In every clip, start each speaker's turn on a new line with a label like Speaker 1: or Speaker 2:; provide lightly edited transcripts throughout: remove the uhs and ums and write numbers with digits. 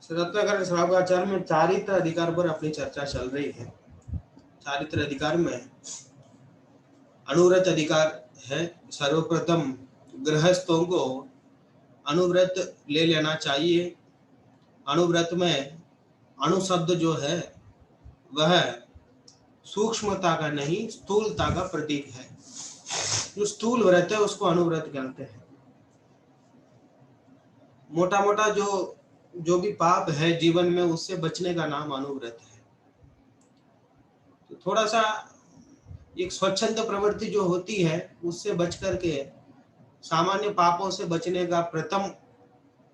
Speaker 1: रत्नाकर श्रावकाचार्य में चारित्र अधिकार पर अपनी चर्चा चल रही है। चारित्र अधिकार में अनुव्रत अधिकार है। सर्वप्रथम गृहस्थों को अनुव्रत ले लेना चाहिए। अनुव्रत में अणु शब्द जो है वह सूक्ष्मता का नहीं स्थूलता का प्रतीक है। जो स्थूल व्रत है उसको अनुव्रत कहते हैं। मोटा मोटा जो भी पाप है जीवन में उससे बचने का नाम अनुव्रत है। तो थोड़ा सा एक स्वच्छंद प्रवृत्ति जो होती है उससे बच करके सामान्य पापों से बचने का प्रथम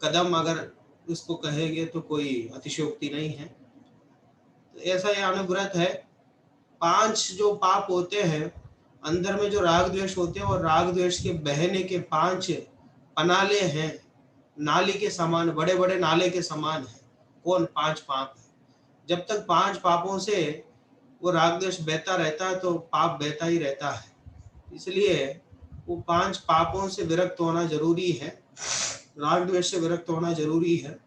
Speaker 1: कदम अगर उसको कहेंगे तो कोई अतिशयोक्ति नहीं है। तो ऐसा यह अनुव्रत है। 5 जो पाप होते हैं अंदर में जो राग द्वेष होते हैं और राग द्वेष के बहने के 5 पनाले हैं, नाली के समान, बड़े बड़े नाले के समान है। कौन? 5 पाप है। जब तक 5 पापों से वो राग द्वेष बहता रहता है तो पाप बहता ही रहता है। इसलिए वो 5 पापों से विरक्त होना जरूरी है, राग द्वेष से विरक्त होना जरूरी है।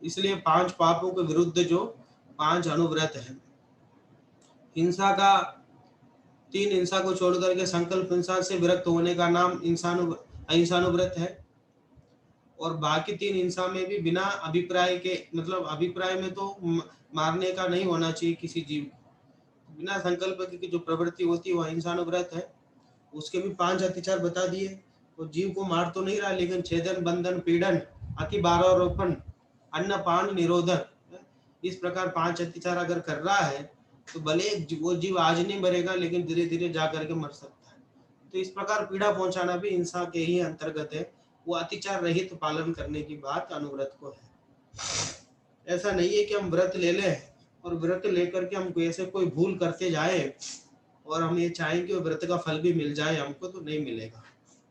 Speaker 1: इसलिए 5 पापों के विरुद्ध जो 5 अनुव्रत है। हिंसा का 3 हिंसा को छोड़ करके संकल्प हिंसा से विरक्त होने का नाम अहिंसानुव्रत है। और बाकी 3 हिंसा में भी बिना अभिप्राय के, मतलब अभिप्राय में तो मारने का नहीं होना चाहिए किसी जीव को, बिना संकल्प की जो प्रवृत्ति होती है वह अहिंसानुव्रत है। उसके भी 5 अत्याचार बता दिए। तो जीव को मार तो नहीं रहा लेकिन छेदन, बंधन, पीड़न, अति बारारोपण, अन्नपान निरोधन, इस प्रकार 5 अत्याचार अगर कर रहा है तो भले वो जीव आज नहीं मरेगा लेकिन धीरे धीरे जा करके मर सकता है। तो इस प्रकार पीड़ा पहुंचाना भी हिंसा के ही अंतर्गत है। वो अतिचार रहित पालन करने की बात अनुव्रत को है। ऐसा नहीं है कि हम व्रत ले लें और व्रत लेकर के हम ऐसे कोई भूल करते जाए और हम ये चाहें कि व्रत का फल भी मिल जाए हमको, तो नहीं मिलेगा।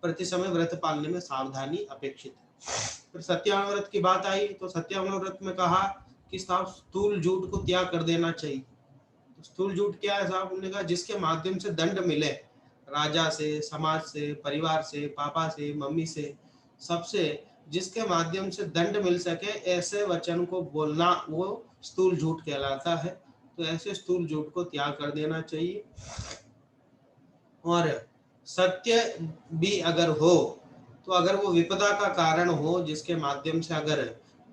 Speaker 1: प्रति समय व्रत पालने में सावधानी अपेक्षित है। फिर सत्यानुव्रत की बात आई तो सत्यानुव्रत में कहा कि साहब स्थूल झूठ को त्याग कर देना चाहिए। तो स्थूल झूठ क्या है साहब? उन्होंने कहा जिसके माध्यम से दंड मिले, राजा से, समाज से, परिवार से, पापा से, मम्मी से, सबसे जिसके माध्यम से दंड मिल सके ऐसे वचन को बोलना वो स्थूल झूठ कहलाता है। तो ऐसे स्थूल झूठ को त्याग कर देना चाहिए। और सत्य भी अगर हो तो अगर वो विपदा का कारण हो, जिसके माध्यम से अगर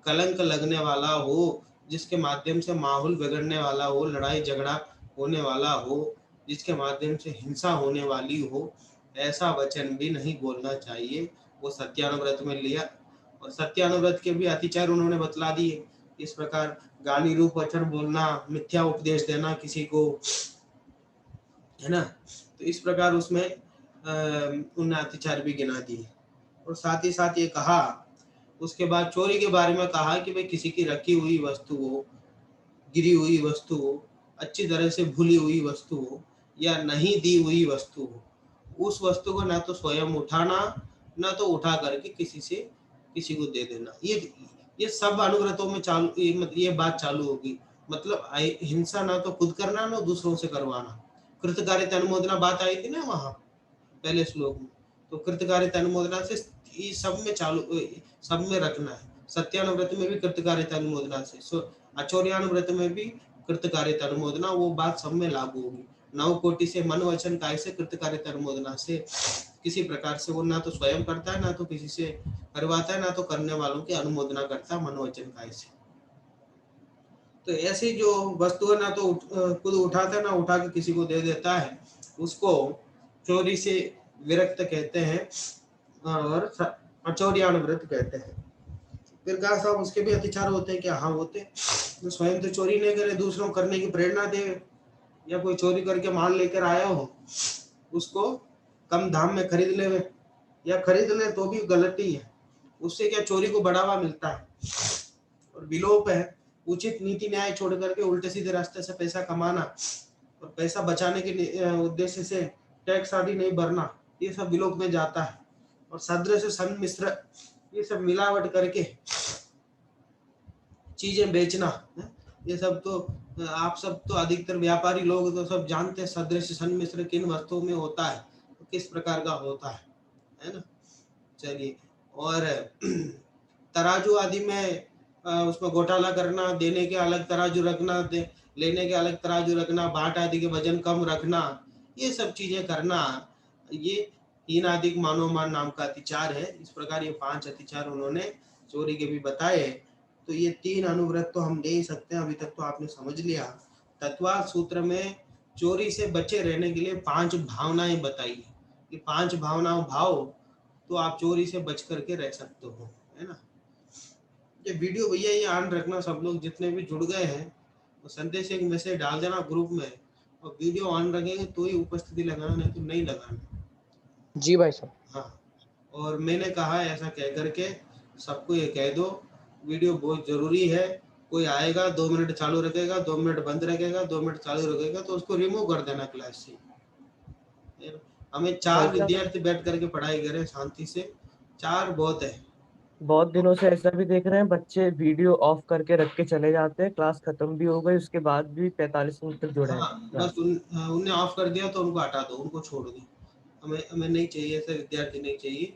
Speaker 1: कलंक लगने वाला हो, जिसके माध्यम से माहौल बिगड़ने वाला हो, लड़ाई झगड़ा होने वाला हो, जिसके माध्यम से हिंसा होने वाली हो, ऐसा वचन भी नहीं बोलना चाहिए। वो सत्यानुव्रत में लिया। और सत्यानुव्रत के भी अतिचार उन्होंने बतला दिए। इस प्रकार गाली रूप वचन बोलना, मिथ्या उपदेश देना किसी को, है ना। तो इस प्रकार उसमें उन्हें अतिचार भी गिना दिए। और साथ ही साथ ये कहा, उसके बाद चोरी के बारे में कहा कि भाई किसी की रखी हुई वस्तु हो, गिरी हुई वस्तु हो, अच्छी तरह से भूली हुई वस्तु हो या नहीं दी हुई वस्तु हो, उस वस्तु को ना तो स्वयं उठाना, ना तो उठा करके किसी को दे देना। ये सब अनुव्रतों में चालू, ये बात चालू होगी। मतलब हिंसा ना तो खुद करना ना दूसरों से करवाना। कृतकार्यता अनुमोदना बात आई थी ना वहां पहले श्लोक में। तो कृतकार्यता अनुमोदना से ये सब में चालू, सब में रखना है। सत्यानुव्रत में भी कृतकार्यता अनुमोदना से, अचौर्यानुव्रत में भी कृतकार्यता अनुमोदना, वो बात सब में लागू होगी। 9 कोटि से मन वचन काय से कृतकार्यता अनुमोदना से किसी प्रकार से वो ना तो स्वयं करता है, ना तो किसी से करवाता है, ना तो करने वालों की अनुमोदना करता है मन वचन काय से। तो ऐसी जो वस्तु है ना तो खुद उठाता है, ना उठा के किसी को दे देता है, उसको चोरी से विरक्त कहते हैं और अचौर्यानुव्रत कहते हैं। फिर कहा साहब उसके भी अतिचार होते हैं क्या? हाँ होते। तो स्वयं तो चोरी नहीं करे, दूसरों को करने की प्रेरणा दे, या कोई चोरी करके माल लेकर आया हो उसको कम दाम में खरीद ले, या खरीद ले तो भी गलती है, उससे क्या चोरी को बढ़ावा मिलता है और विलोप है। उचित नीति न्याय छोड़ करके उल्टे सीधे रास्ते से पैसा कमाना और पैसा बचाने के उद्देश्य से टैक्स आदि नहीं भरना, ये सब विलोप में जाता है। और सदृश सन्मिश्र, ये सब मिलावट करके चीजें बेचना, ये सब तो आप सब तो अधिकतर व्यापारी लोग तो सब जानते हैं सदृश सन्मिश्र किन वस्तुओं में होता है, तो किस प्रकार का होता है ना। चलिए, और तराजू आदि में उसमें घोटाला करना, देने के अलग तराजू रखना, लेने के अलग तराजू रखना, बाट आदि के वजन कम रखना, ये सब चीजें करना, ये हीन आदि मानवमान नाम का अतिचार है। इस प्रकार ये 5 अतिचार उन्होंने चोरी के भी बताए। तो ये 3 अनुव्रत तो हम ले ही सकते हैं, अभी तक तो आपने समझ लिया। तत्वार्थ सूत्र में चोरी से बचे रहने के लिए 5 भावनाएं बताई है कि 5 भावनाओं भाव तो आप चोरी से बच करके रह सकते हो, है ना। ये वीडियो भैया ये ऑन रखना, सब लोग जितने भी जुड़ गए हैं वो संदेश एक मैसेज डाल देना ग्रुप में, और वीडियो ऑन रखेंगे तो ही उपस्थिति लगाना, नहीं तो नहीं लगाना।
Speaker 2: जी भाई साहब।
Speaker 1: हाँ, और मैंने कहा ऐसा कह करके सबको ये कह दो, वीडियो बहुत जरूरी है। कोई आएगा 2 मिनट चालू रखेगा, 2 मिनट बंद रखेगा, 2 मिनट चालू रखेगा, तो उसको रिमूव कर देना क्लास से। हमें 4 विद्यार्थी बैठ करके पढ़ाई करें शांति से, 4 बहुत है।
Speaker 2: बहुत दिनों से ऐसा भी देख रहे हैं, बच्चे वीडियो ऑफ करके रख के चले जाते हैं, क्लास खत्म भी हो गई उसके बाद भी 45 मिनट तक जुड़े हैं
Speaker 1: हाँ, बस
Speaker 2: क्लास।
Speaker 1: उनने ऑफ कर दिया तो उनको हटा दो, उनको छोड़ दो। हमें नहीं चाहिए, ऐसे विद्यार्थी नहीं चाहिए।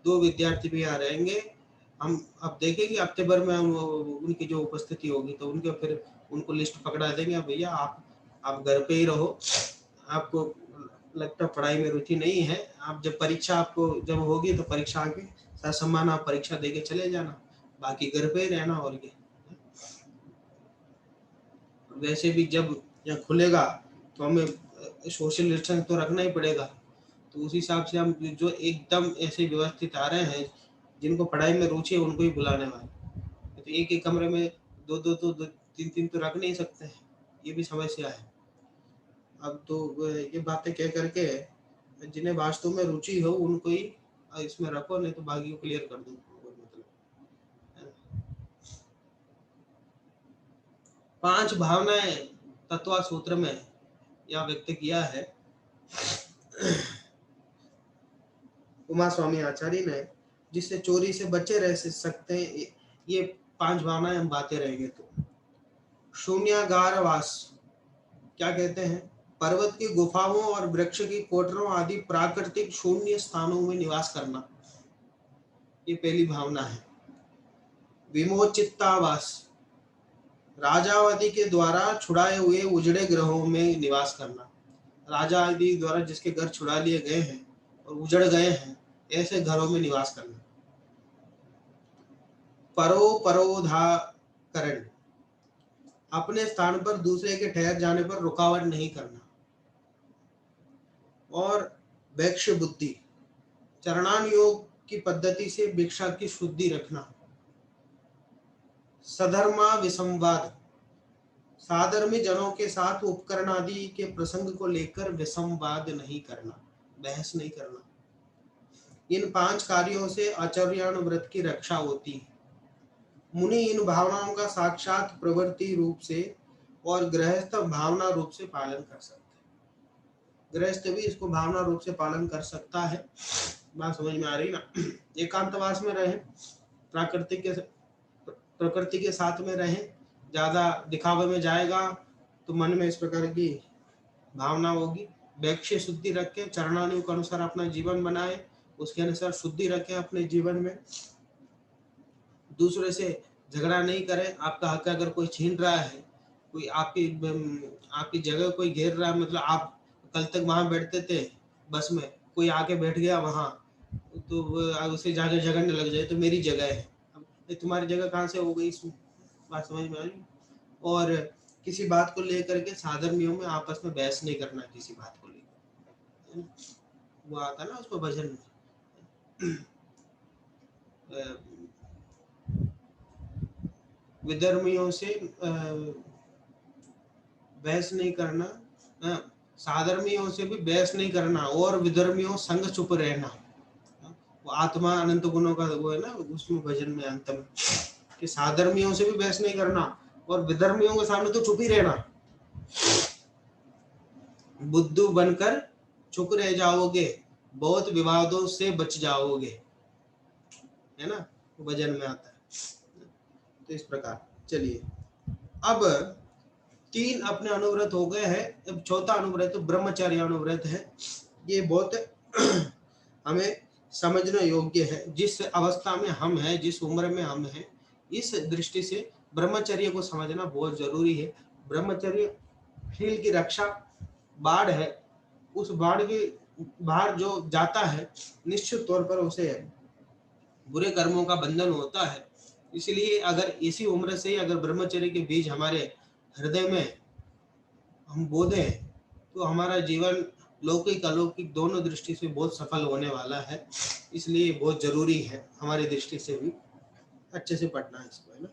Speaker 1: 2 विद्यार्थी भी यहाँ रहेंगे। हम अब देखेंगे हफ्ते भर में हम उनकी जो उपस्थिति होगी तो उनके फिर उनको लिस्ट पकड़ा देंगे, भैया आप घर पे ही रहो, आपको लगता पढ़ाई में रुचि नहीं है, आप जब परीक्षा आपको जब होगी तो परीक्षा आके ससम्मान आप परीक्षा दे के चले जाना, बाकी घर पे ही रहना। और क्या, वैसे भी जब यहाँ खुलेगा तो हमें सोशल डिस्टेंस तो रखना ही पड़ेगा। तो उस हिसाब से हम जो एकदम ऐसे व्यवस्थित आ रहे हैं, जिनको पढ़ाई में रुचि है उनको ही बुलाने वाले। तो एक एक कमरे में दो दो तो 3 3 तो रख नहीं सकते हैं, ये भी समस्या है। अब तो ये बातें कह करके जिन्हें वास्तव में रुचि हो उनको ही इसमें रखो, नहीं तो बाकी को क्लियर कर दो, मतलब। 5 भावनाएं तत्व सूत्र में यह व्यक्त किया है उमा स्वामी आचार्य ने, जिससे चोरी से बचे रह सकते हैं। ये 5 भावनाएं हम बातें रहेंगे। तो शून्यागारवास क्या कहते हैं? पर्वत की गुफाओं और वृक्ष की कोठरों आदि प्राकृतिक शून्य स्थानों में निवास करना, ये पहली भावना है। विमोचितावास, राजा आदि के द्वारा छुड़ाए हुए उजड़े ग्रहों में निवास करना, राजा आदि द्वारा जिसके घर छुड़ा लिए गए हैं और उजड़ गए हैं, ऐसे घरों में निवास करना। परोधाकरण, अपने स्थान पर दूसरे के ठहर जाने पर रुकावट नहीं करना। और वैक्ष बुद्धि, चरणान योग की पद्धति से भिक्षा की शुद्धि रखना। सधर्मा विसंवाद, साधर्मी जनों के साथ उपकरण आदि के प्रसंग को लेकर विसंवाद नहीं करना, बहस नहीं करना। इन 5 कार्यों से आचार्याण व्रत की रक्षा होती है। मुनि इन भावनाओं का साक्षात प्रवृत्ति रूप से और गृहस्थ भावना रूप से पालन कर सकते हैं। गृहस्थ भी इसको भावना रूप से पालन कर सकता है। बात समझ में आ रही ना? एकांतवास में रहे, प्रकृति के साथ में रहे, ज्यादा दिखावे में जाएगा तो मन में इस प्रकार की भावना होगी। वैक्ष्य शुद्धि रखें, चरणानुयोग के अनुसार अपना जीवन बनाए, उसके अनुसार शुद्धि रखें अपने जीवन में। दूसरे से झगड़ा नहीं करें। आपका हक अगर कोई छीन रहा है, कोई आपकी जगह कोई घेर रहा है, मतलब आप कल तक वहां बैठते थे बस में, कोई आके बैठ गया वहां, तो उसे जाकर झगड़ने लग जाए तो मेरी जगह है। अब तुम्हारी जगह कहाँ से हो गई, इसमें बात समझ में आ रही? और किसी बात को लेकर के साधर्मियों में आपस में बहस नहीं करना, किसी बात को लेकर। वो आता ना उसको भजन में, विधर्मियों से बहस नहीं करना, साधर्मियों से भी बहस नहीं करना, और विधर्मियों संग चुप रहना। वो आत्मा अनंत गुणों का वो है ना, उसमें भजन में अंत में कि साधर्मियों से भी बहस नहीं करना और विधर्मियों के सामने तो चुप ही रहना। बुद्धू बनकर चुप रह जाओगे, बहुत विवादों से बच जाओगे, है ना, वो भजन में आता है। तो इस प्रकार चलिए, अब 3 अपने अनुव्रत हो गए हैं। अब चौथा अनुव्रत ब्रह्मचर्य अनुव्रत है। ये बहुत हमें समझना योग्य है। जिस अवस्था में हम हैं, जिस उम्र में हम हैं, इस दृष्टि से ब्रह्मचर्य को समझना बहुत जरूरी है। ब्रह्मचर्य शील की रक्षा, बाढ़ है, उस बाढ़ के बाहर जो जाता है निश्चित तौर पर उसे बुरे कर्मों का बंधन होता है। इसलिए अगर इसी उम्र से अगर ब्रह्मचर्य के बीज हमारे हृदय में हम बो दें तो हमारा जीवन लौकिक अलौकिक दोनों दृष्टि से बहुत सफल होने वाला है। इसलिए बहुत जरूरी है हमारी दृष्टि से भी अच्छे से पढ़ना है इसको, है ना।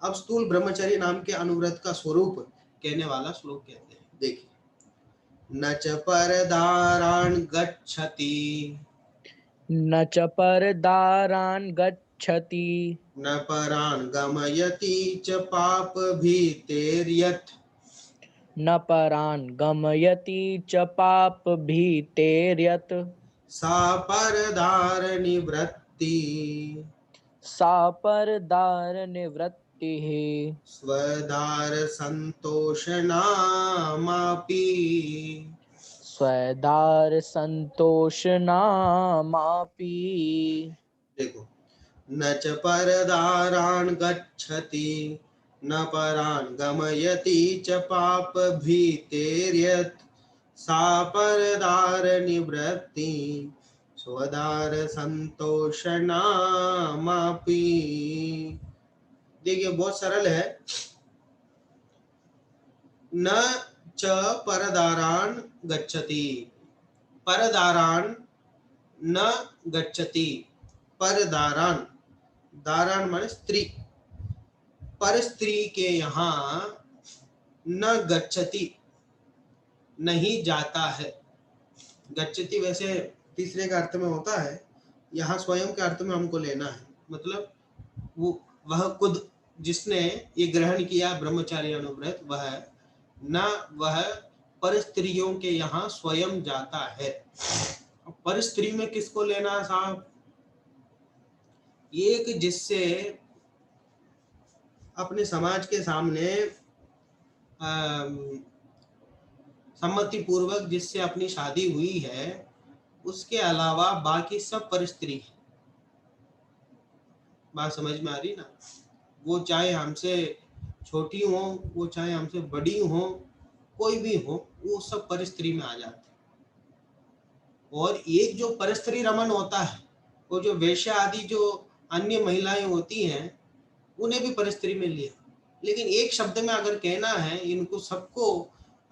Speaker 1: अब स्थूल ब्रह्मचर्य नाम के अनुव्रत का स्वरूप कहने वाला श्लोक कहते हैं। देखिए, न च परदारान् गच्छति,
Speaker 3: न च परदारान् गच्छति,
Speaker 1: न परान् गमयति च पाप भीतेर्यत्,
Speaker 3: न परान् गमयति च पाप भीतेर्यत्,
Speaker 1: सा परदार निवृत्ति,
Speaker 3: सा परदार निवृत्तिः,
Speaker 1: स्वदार संतोषनामापि,
Speaker 3: स्वदार संतोषनामापि।
Speaker 1: देखो, न च परदारान् गच्छति, न परान् गमयति च पाप भीतेर्यत्, सा परदार निवृत्ति, स्वदार संतोषनामापि। देखिए बहुत सरल है। न च परदारान् गच्छति, परदारान् न गच्छति, परदारान्, दारान् माने स्त्री, पर स्त्री के यहाँ न गच्छति, नहीं जाता है। गच्छति वैसे तीसरे का अर्थ में होता है, यहाँ स्वयं के अर्थ में हमको लेना है। मतलब वो वह खुद जिसने ये ग्रहण किया ब्रह्मचार्य अनुव्रत, वह पर स्त्रियों के यहाँ स्वयं जाता है। पर स्त्री में किसको लेना साहब? एक जिससे अपने समाज के सामने सम्मति पूर्वक जिससे अपनी शादी हुई है, उसके अलावा बाकी सब पर स्त्री है। बात समझ में आ रही ना? वो चाहे हमसे छोटी हो, वो चाहे हमसे बड़ी हो, कोई भी हो, वो सब पर स्त्री में आ जाते हैं। और एक जो परस्त्री रमन होता है, वो जो वेश्या आदि जो अन्य महिलाएं होती हैं, उन्हें भी परस्त्री में लिया। लेकिन एक शब्द में अगर कहना है इनको सबको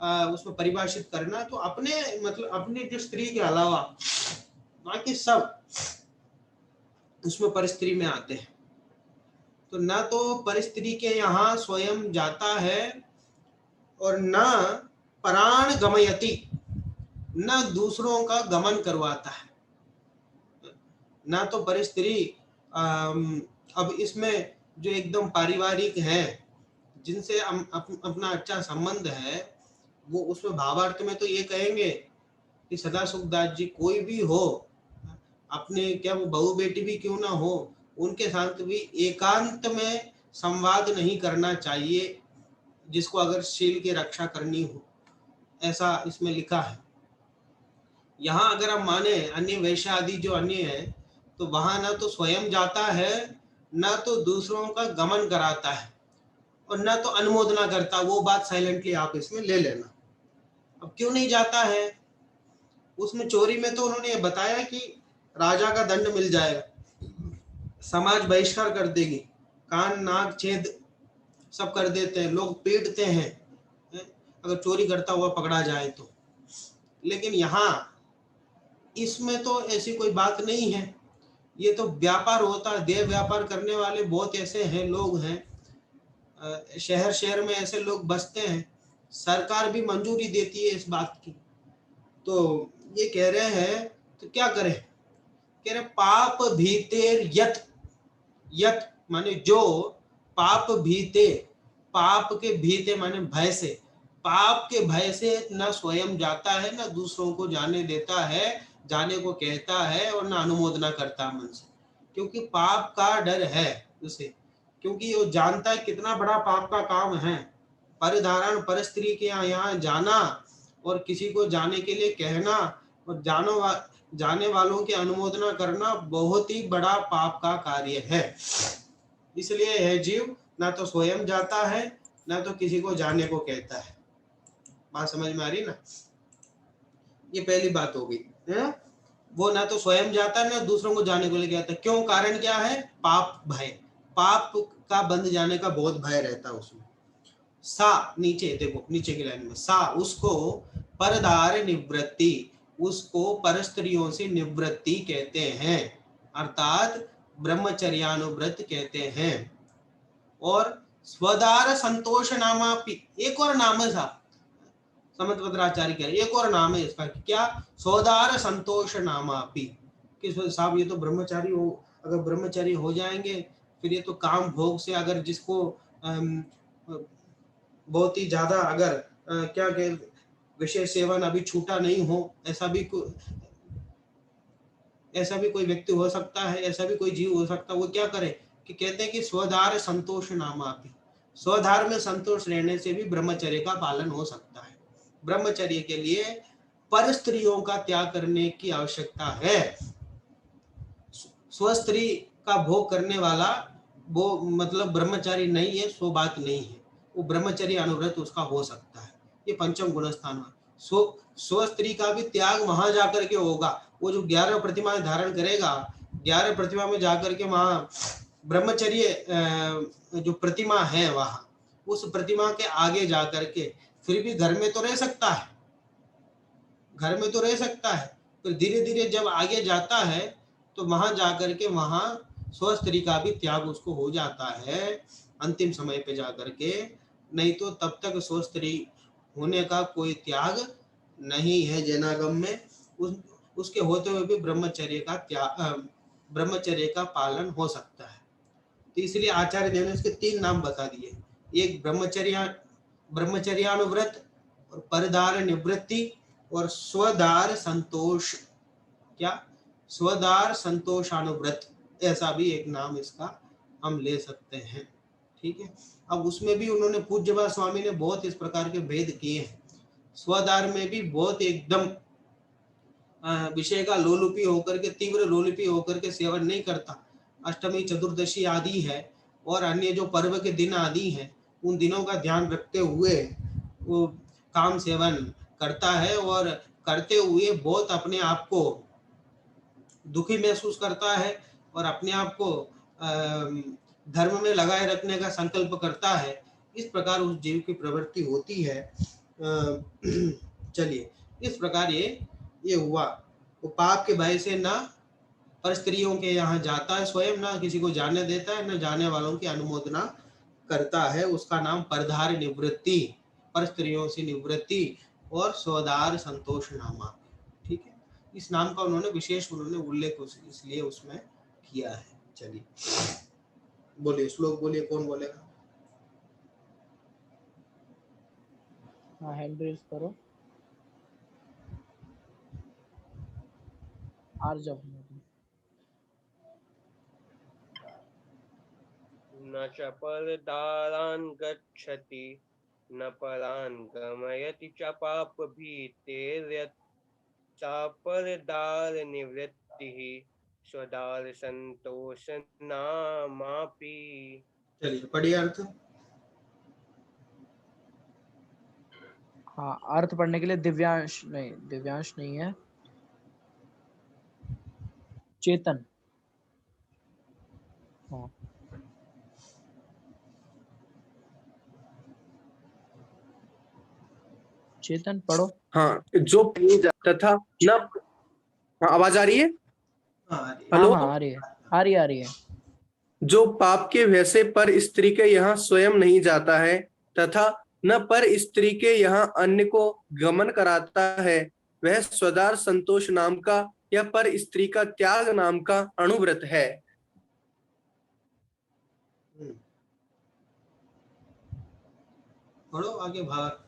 Speaker 1: उसमें परिभाषित करना, तो अपने मतलब अपने जो स्त्री के अलावा बाकी सब उसमें परस्त्री में आते हैं। तो न तो परस्त्री के यहाँ स्वयं जाता है और न प्राण गमयति, न दूसरों का गमन करवाता है। ना तो परस्त्री अब इसमें जो एकदम पारिवारिक है, जिनसे अपना अच्छा संबंध है, वो उसमें भावार्थ में तो ये कहेंगे कि सदा सुखदास जी कोई भी हो, अपने क्या वो बहू बेटी भी क्यों ना हो, उनके साथ भी एकांत में संवाद नहीं करना चाहिए, जिसको अगर शील की रक्षा करनी हो, ऐसा इसमें लिखा है। यहाँ अगर हम माने अन्य वैश्य आदि जो अन्य है, तो वहां ना तो स्वयं जाता है, ना तो दूसरों का गमन कराता है, और ना तो अनुमोदना करता। वो बात साइलेंटली आप इसमें ले लेना। अब क्यों नहीं जाता है? उसमें चोरी में तो उन्होंने ये बताया कि राजा का दंड मिल जाएगा, समाज बहिष्कार कर देगी, कान नाक छेद सब कर देते हैं, लोग पीटते हैं अगर चोरी करता हुआ पकड़ा जाए तो। लेकिन यहाँ इसमें तो ऐसी कोई बात नहीं है। ये तो व्यापार होता है, देह व्यापार करने वाले बहुत ऐसे हैं, लोग हैं, शहर शहर में ऐसे लोग बसते हैं। सरकार भी मंजूरी देती है इस बात की। तो ये कह रहे हैं तो क्या करें? कह रहे पाप भीतेर यत, यत माने जो, पाप भीते, पाप के भीते माने भय से, पाप के भय से न स्वयं जाता है, न दूसरों को जाने देता है, जाने को कहता है, और न अनुमोदना करता मन से, क्योंकि पाप का डर है उसे, क्योंकि वो जानता है कितना बड़ा पाप का काम है। परिधारण पर स्त्री के यहाँ जाना और किसी को जाने के लिए कहना और जाने वालों की अनुमोदना करना बहुत ही बड़ा पाप का कार्य है। इसलिए यह जीव ना तो स्वयं जाता है ना तो किसी को जाने को कहता है। बात समझ में आ रही ना? ये पहली बात हो गई है ना। वो ना तो स्वयं जाता है ना दूसरों को जाने को लेके आता। क्यों? कारण क्या है? पाप भय, पाप का बंध जाने का बहुत भय रहता है उसमें। सा, नीचे देखो, नीचे की लाइन में, सा उसको परदार निवृत्ति, उसको परस्त्रियों से निवृत्ति कहते हैं, अर्थात ब्रह्मचर्यानुव्रत कहते हैं। और स्वदार संतोष नामापि, एक और नाम है साहब, समतपत्राचार्य कह रहे एक और नाम है इसका, क्या? स्वदार संतोष नामापि। कि साहब ये तो ब्रह्मचारी हो, अगर ब्रह्मचारी हो जाएंगे फिर ये तो काम भोग से, अगर जिसको बहुत ही ज्यादा अगर क्या कह, विषय सेवन अभी छूटा नहीं हो, ऐसा भी कोई व्यक्ति हो सकता है, ऐसा भी कोई जीव हो सकता है। वो क्या करे कि कहते हैं कि स्वधार संतोष नामापि, स्वधार में संतोष रहने से भी ब्रह्मचर्य का पालन हो सकता है। ब्रह्मचर्य के लिए पर स्त्रियों का त्याग करने की आवश्यकता है। स्वस्थ्री का भोग करने वाला वो मतलब ब्रह्मचारी नहीं है, सो बात नहीं है, वो ब्रह्मचर्य अनुव्रत उसका हो सकता है। ये पंचम गुणस्थान में स्वस्थ्री का भी त्याग वहां जाकर के होगा। वो जो 11 प्रतिमाएं धारण करेगा, 11 प्रतिमा में जाकर के वहां ब्रह्मचर्य जो प्रतिमा है वहां, उस प्रतिमा के आगे जाकर के फिर भी घर में तो रह सकता है, घर में तो रह सकता है, फिर धीरे धीरे जब आगे जाता है तो वहां जाकर के वहां स्वस्थ्री का भी त्याग उसको हो जाता है अंतिम समय पे जाकर के। नहीं तो तब तक स्वस्थ्री होने का कोई त्याग नहीं है जैनागम में। उसके होते हुए भी ब्रह्मचर्य का त्याग, ब्रह्मचर्य का पालन हो सकता है। तो इसलिए आचार्य देव ने इसके 3 नाम बता दिए, एक ब्रह्मचर्यानुव्रत और परदार निवृत्ति और स्वदार संतोष, क्या? स्वदार संतोषानुव्रत, ऐसा भी एक नाम इसका हम ले सकते हैं। ठीक है। अब उसमें भी उन्होंने पूज्यपाद स्वामी ने बहुत इस प्रकार के भेद किए हैं। स्वदार में भी बहुत एकदम विषय का लोलुपी होकर के, तीव्र लोलुपी होकर के सेवन नहीं करता। अष्टमी चतुर्दशी आदि है और अन्य जो पर्व के दिन आदि हैं, उन दिनों का ध्यान रखते हुए वो काम सेवन करता है और करते हुए बहुत अपने आप को दुखी महसूस करता है और अपने आप को धर्म में लगाए रखने का संकल्प करता है। इस प्रकार उस जीव की प्रवृत्ति होती है। चलिए, इस प्रकार ये हुआ। वो पाप के भय से ना पर स्त्रियों के यहाँ जाता है स्वयं, ना किसी को जाने देता है, ना जाने वालों की अनुमोदना करता है। उसका नाम परधार निवृत्ति, पर स्त्रियों से निवृत्ति और स्वदार संतोष नामा। ठीक है। इस नाम का उन्होंने विशेष उल्लेख इसलिए उसमें किया है। चलिए बोलिए, श्लोक बोलिए, कौन बोलेगा?
Speaker 3: हाँ, हैंड रेज करो। आर्जव।
Speaker 4: न च परदारान् गच्छति न परान् गमयति च पापभीतेर्यत् सा परदार निवृत्तिः स्वदार संतोष नामापि।
Speaker 1: चलिए पढ़िए अर्थ।
Speaker 3: हाँ, अर्थ पढ़ने के लिए दिव्यांश नहीं है, चेतन। हाँ, चेतन पढ़ो।
Speaker 5: हाँ, जो तथा न, हाँ, आवाज आ रही है?
Speaker 1: हाँ,
Speaker 5: हेलो।
Speaker 3: हाँ, आ रही है।
Speaker 5: जो पाप के भय से पर स्त्री के यहाँ स्वयं नहीं जाता है तथा न पर स्त्री के यहाँ अन्य को गमन कराता है, वह स्वदार संतोष नाम का या पर स्त्री का त्याग नाम का अणुव्रत है।
Speaker 1: पढ़ो आगे भाग।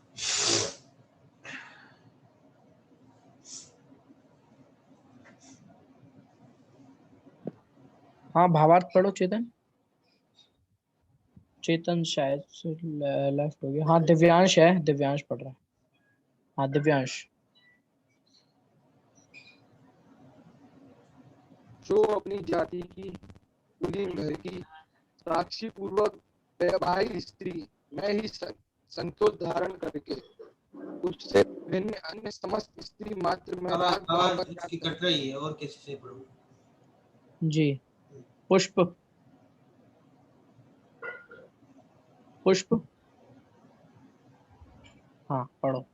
Speaker 3: हाँ, भावार्थ पढ़ो चेतन। चेतन शायद लेफ्ट हो गया। हाँ, दिव्यांश है, दिव्यांश पढ़ रहा है। हाँ, दिव्यांश।
Speaker 6: जो अपनी जाति की, पुलिन घर की, साक्षी पूर्वक वैवाहिक स्त्री में ही संतोष धारण करके उससे भिन्न अन्य समस्त स्त्री मात्र में राग भाव
Speaker 1: आवाज
Speaker 6: का
Speaker 1: इसकी
Speaker 6: त्याग
Speaker 1: कट रही है, और किसी से पढ़ो।
Speaker 3: जी पुष्प पुष्प हाँ पढ़ो।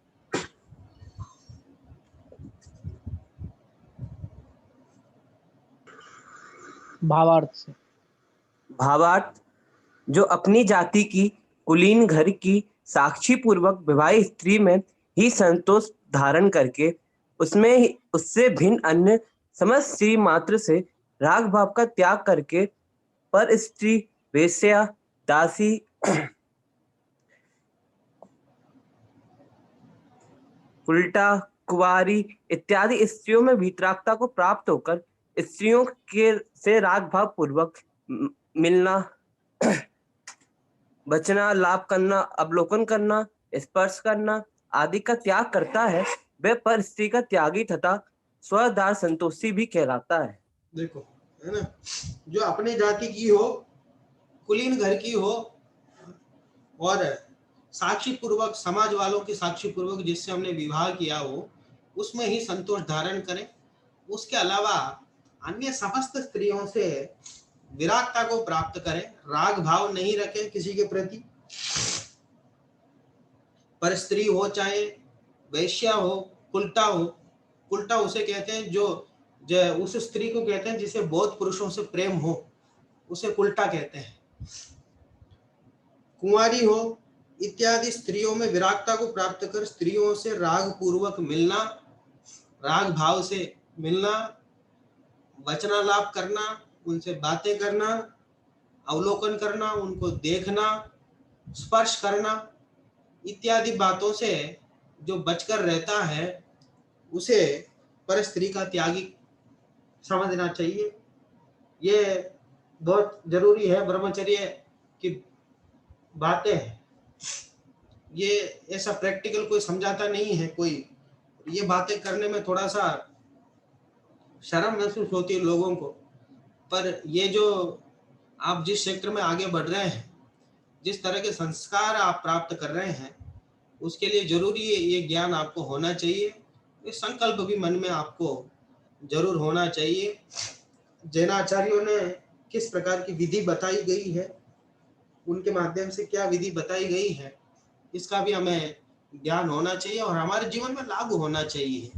Speaker 3: भावार्थ से।
Speaker 7: भावार्थ, जो अपनी जाति की कुलीन घर की साक्षी पूर्वक विवाहित स्त्री में ही संतोष धारण करके उससे भिन्न अन्य समस्त स्त्री मात्र से राग भाव का त्याग करके पर स्त्री, वेश्या, दासी, उल्टा, कुंवारी इत्यादि स्त्रियों में वीतरागता को प्राप्त होकर स्त्रियों के से राग भाव पूर्वक मिलना, बचना, लाभ करना, अवलोकन करना, स्पर्श करना आदि का त्याग करता है, वह पर स्त्री का त्यागी तथा स्वदार संतोषी भी कहलाता है।
Speaker 1: देखो, है ना, जो अपनी जाति की हो, कुलीन घर की हो और साक्षी पूर्वक, समाज वालों की साक्षी पूर्वक जिससे हमने विवाह किया हो, उसमें ही संतोष धारण करें। उसके अलावा अन्य समस्त स्त्रियों से विरागता को प्राप्त करें, राग भाव नहीं रखें किसी के प्रति। पर स्त्री हो, चाहे वैश्या हो, कुलटा हो, कुलटा उसे कहते हैं जो उस स्त्री को कहते हैं जिसे बहुत पुरुषों से प्रेम हो, उसे कुलटा कहते हैं। कुंवारी हो इत्यादि स्त्रियों में विरागता को प्राप्त कर स्त्रियों से राग पूर्वक मिलना, राग भाव से मिलना, वचनालाप करना, उनसे बातें करना, अवलोकन करना, उनको देखना, स्पर्श करना इत्यादि बातों से जो बचकर रहता है उसे पर स्त्री का त्यागी समझना चाहिए। ये बहुत जरूरी है, ब्रह्मचर्य की बातें हैं। ये ऐसा प्रैक्टिकल कोई समझाता नहीं है कोई, ये बातें करने में थोड़ा सा शर्म महसूस होती है लोगों को। पर ये जो आप जिस क्षेत्र में आगे बढ़ रहे हैं, जिस तरह के संस्कार आप प्राप्त कर रहे हैं, उसके लिए जरूरी है ये ज्ञान आपको होना चाहिए। ये संकल्प भी मन में आपको जरूर होना चाहिए। जैनाचार्यों ने किस प्रकार की विधि बताई गई है, उनके माध्यम से क्या विधि बताई गई है, इसका भी हमें ज्ञान होना चाहिए और हमारे जीवन में लागू होना चाहिए।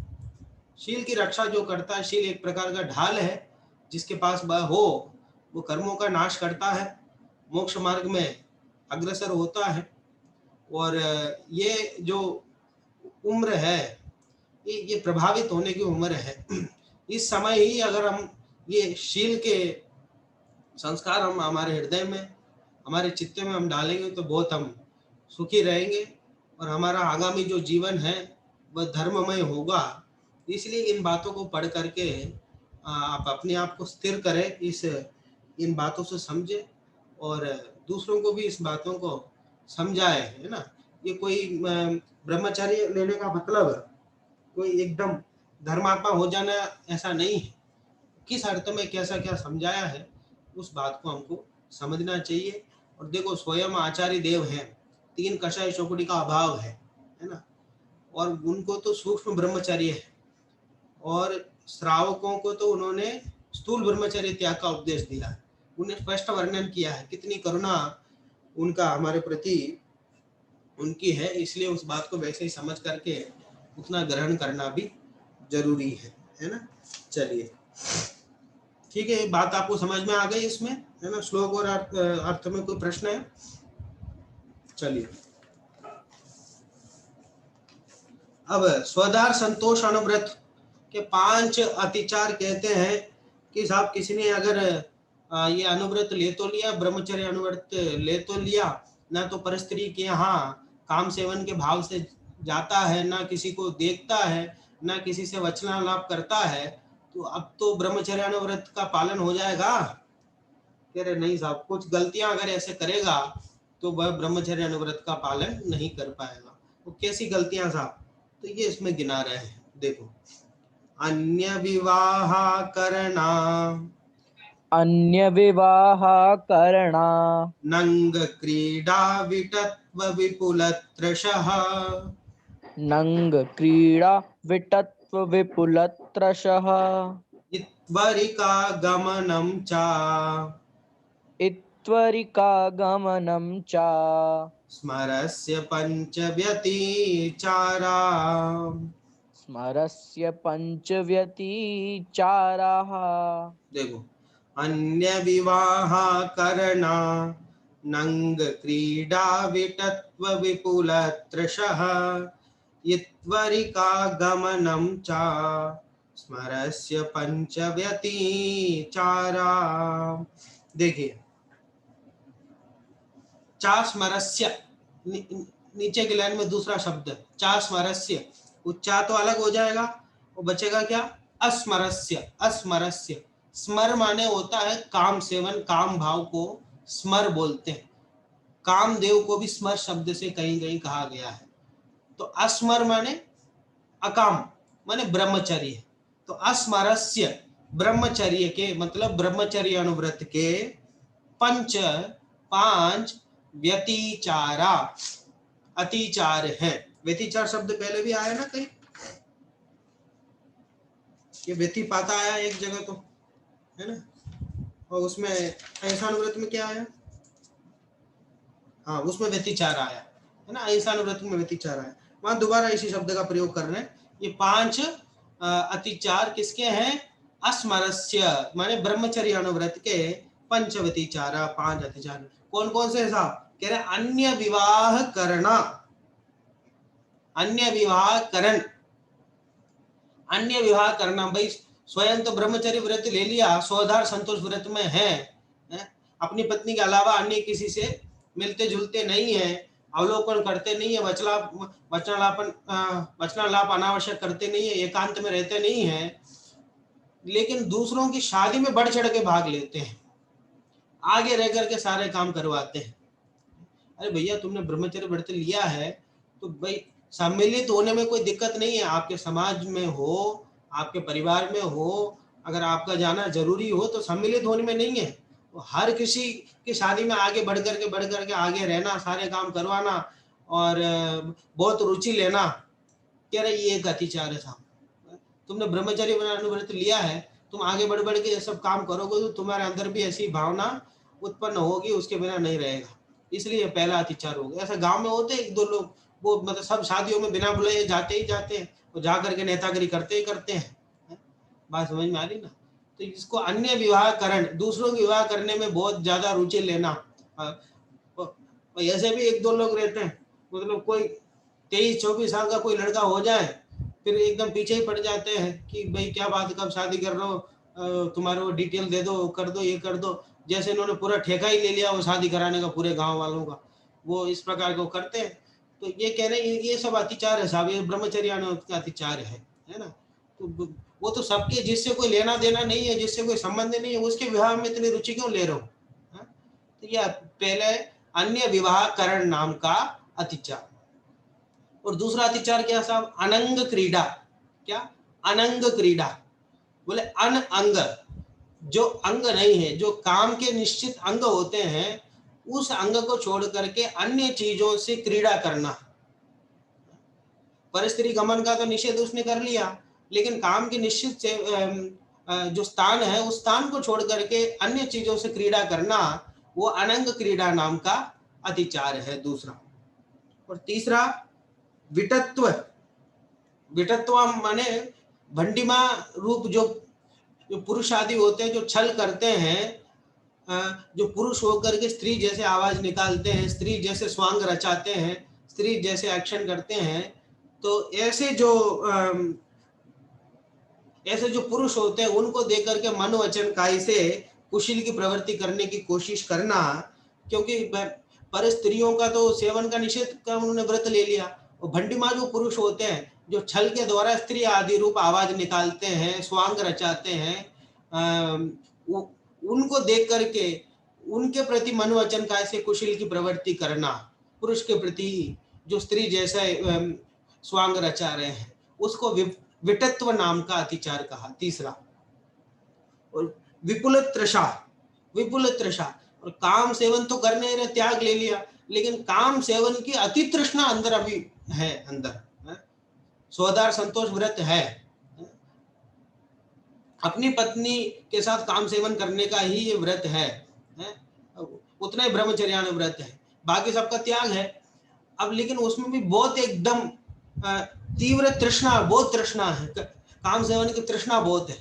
Speaker 1: शील की रक्षा जो करता है, शील एक प्रकार का ढाल है, जिसके पास हो वो कर्मों का नाश करता है, मोक्ष मार्ग में अग्रसर होता है। और ये जो उम्र है, ये प्रभावित होने की उम्र है। इस समय ही अगर हम ये शील के संस्कार हम हमारे हृदय में, हमारे चित्त में हम डालेंगे तो बहुत हम सुखी रहेंगे और हमारा आगामी जो जीवन है वह धर्ममय होगा। इसलिए इन बातों को पढ़ करके आप अपने आप को स्थिर करें, इन बातों से समझे और दूसरों को भी इस बातों को समझाए, है ना। ये कोई ब्रह्मचर्य लेने का मतलब कोई एकदम धर्मात्मा हो जाना ऐसा नहीं है। किस अर्थ में कैसा क्या समझाया है उस बात को हमको समझना चाहिए। और देखो, स्वयं आचार्य देव हैं, 3 कषाय चौकड़ी का अभाव है ना, और उनको तो सूक्ष्म ब्रह्मचर्य है और श्रावकों को तो उन्होंने स्थूल ब्रह्मचर्य त्याग का उपदेश दिया है, उन्हें स्पष्ट वर्णन किया है। कितनी करुणा उनका हमारे प्रति उनकी है, इसलिए उस बात को वैसे ही समझ करके उतना ग्रहण करना भी जरूरी है ना। चलिए ठीक है, बात आपको समझ में आ गई इसमें, है ना। श्लोक और अर्थ में कोई प्रश्न है? चलिए, अब स्वदार संतोष अनुव्रत के 5 अतिचार कहते हैं कि साहब किसी ने अगर ये अनुव्रत ले तो लिया, ब्रह्मचर्य अनुव्रत ले तो लिया, ना तो परस्त्री के यहाँ काम सेवन के भाव से जाता है, ना किसी को देखता है, ना किसी से वचनालाप करता है, तो अब तो ब्रह्मचर्य अनुव्रत का पालन हो जाएगा? कह रहे नहीं साहब, कुछ गलतियां अगर ऐसे करेगा तो वह ब्रह्मचर्य अनुव्रत का पालन नहीं कर पाएगा। तो कैसी गलतियां साहब? तो ये इसमें गिना रहे हैं। देखो, अन्य विवाह करना,
Speaker 3: अन्य विवाह करना।
Speaker 1: नंग क्रीडा विटत्व विपुलत्रषः
Speaker 3: नंग क्रीडा विटत्व विपुलत्रषः।
Speaker 1: इत्वरिका गमनं च
Speaker 3: इत्वरिका गमनं च।
Speaker 1: स्मरस्य पञ्चव्यतिचारा
Speaker 3: स्मरस्य पंचव्यतिचाराः।
Speaker 1: देखो अन्य विवाह करना नंग क्रीडा विटत्व विपुलत्रषः इत्वरिका गमनं च स्मरस्य पंचव्यतिचारा। देखिए चा स्मरस्य नीचे की लाइन में दूसरा शब्द चा स्मरस्य, उच्चा तो अलग हो जाएगा, वो बचेगा क्या अस्मरस्य। अस्मरस्य स्मर माने होता है काम सेवन, काम भाव को स्मर बोलते हैं। कामदेव को भी स्मर शब्द से कहीं कहीं कहा गया है। तो अस्मर माने अकाम माने ब्रह्मचर्य। तो अस्मरस्य ब्रह्मचर्य के मतलब ब्रह्मचर्य अनुव्रत के पांच व्यतिचारा अतिचार है। व्यतिचार शब्द पहले भी आया ना कहीं, ये व्यतिपाता आया एक जगह तो है ना, और उसमें अहिंसानुव्रत में क्या आया, हाँ उसमें व्यतिचार आया है ना, अहिंसानुव्रत में व्यतिचार आया, वहां दोबारा इसी शब्द का प्रयोग कर रहे हैं। ये पांच अतिचार किसके हैं, अस्मरस्य माने ब्रह्मचर्य अनुव्रत के पंचवतिचारा, पांच अतिचार। कौन कौन से हिसाब कह रहे, अन्य विवाह करना, अन्य विवाह करण, अन्य विवाह करना। भाई स्वयं तो ब्रह्मचर्य व्रत ले लिया, स्वधार संतोष व्रत में है, अपनी पत्नी के अलावा अन्य किसी से मिलते जुलते नहीं है, अवलोकन करते नहीं है, वचनालाप अनावश्यक करते नहीं है, एकांत में रहते नहीं है, लेकिन दूसरों की शादी में बढ़ चढ़ के भाग लेते हैं, आगे रह करके सारे काम करवाते हैं। अरे भैया तुमने ब्रह्मचर्य व्रत लिया है तो भाई सम्मिलित होने में कोई दिक्कत नहीं है, आपके समाज में हो, आपके परिवार में हो, अगर आपका जाना जरूरी हो तो सम्मिलित होने में नहीं है। तो हर किसी की शादी में आगे बढ़ करके आगे रहना, सारे काम करवाना और बहुत रुचि लेना, कह रहे ये एक अतिचार है साहब। तुमने ब्रह्मचर्य व्रत लिया है, तुम आगे बढ़ के ये सब काम करोगे तो तुम्हारे अंदर भी ऐसी भावना उत्पन्न होगी, उसके बिना नहीं रहेगा, इसलिए पहला अतिचार हो गया। ऐसा गांव में होते एक दो लोग, वो मतलब सब शादियों में बिना बुलाए जाते ही जाते हैं, और जा करके नेतागिरी करते ही करते हैं। बात समझ में आ रही ना। तो इसको अन्य विवाह करण, दूसरों के विवाह करने में बहुत ज्यादा रुचि लेना। ऐसे भी एक दो लोग रहते हैं, मतलब कोई 23-24 साल का कोई लड़का हो जाए फिर एकदम पीछे ही पड़ जाते हैं कि भाई क्या बात, कब शादी कर रहे हो, तुम्हारे वो डिटेल दे दो, कर दो, ये कर दो, जैसे इन्होंने पूरा ठेका ही ले लिया वो शादी कराने का पूरे गांव वालों का, वो इस प्रकार को करते हैं। तो ये कह रहे हैं ये सब अतिचार है साहब, ये ब्रह्मचर्य का अतिचार है ना। तो वो तो सबके, जिससे कोई लेना देना नहीं है, जिससे कोई संबंध नहीं है, उसके विवाह में इतनी रुचि क्यों ले रहे हो। तो यह पहले अन्य विवाह करण नाम का अतिचार। और दूसरा अतिचार क्या साहब, अनंग क्रीडा। क्या, अनंग क्रीडा, बोले अन अंग, जो अंग नहीं है, जो काम के निश्चित अंग होते हैं, उस अंग को छोड़ करके अन्य चीजों से क्रीड़ा करना। परस्त्री गमन का तो निषेध उसने कर लिया, लेकिन काम के निश्चित से जो स्थान है उस स्थान को छोड़ करके अन्य चीजों से क्रीड़ा करना, वो अनंग क्रीड़ा नाम का अतिचार है दूसरा। और तीसरा विटत्व। विटत्व माने भंडिमा रूप, जो पुरुष आदि होते हैं, जो छल करते हैं, जो पुरुष होकर के स्त्री जैसे आवाज निकालते हैं, स्त्री जैसे स्वांग रचाते हैं, स्त्री जैसे एक्शन करते हैं, तो ऐसे जो पुरुष होते हैं उनको देख करके मन वचन काई से कुशील की प्रवृत्ति करने की कोशिश करना। क्योंकि पर स्त्रियों का तो सेवन का निषेध का उन्होंने व्रत ले लिया, और भंडिमा जो पुरुष होते हैं जो छल के द्वारा स्त्री आदि रूप आवाज निकालते हैं, स्वांग रचाते हैं, उनको देख करके उनके प्रति मन वचन काय से कुशील की प्रवृत्ति करना, पुरुष के प्रति जो स्त्री जैसा स्वांग रचा रहे हैं, उसको विटत्व नाम का अतिचार कहा, तीसरा। और विपुल तृषा, विपुल तृषा। और काम सेवन तो करने ने त्याग ले लिया, लेकिन काम सेवन की अति तृष्णा अंदर अभी है, अंदर स्वदार संतोष व्रत है, अपनी पत्नी के साथ काम सेवन करने का ही ये व्रत है, उतना ही ब्रह्मचर्यान व्रत है, बाकी सबका त्याग है। अब लेकिन उसमें भी बहुत एकदम तीव्र तृष्णा, बहुत तृष्णा है, काम सेवन की तृष्णा बहुत है।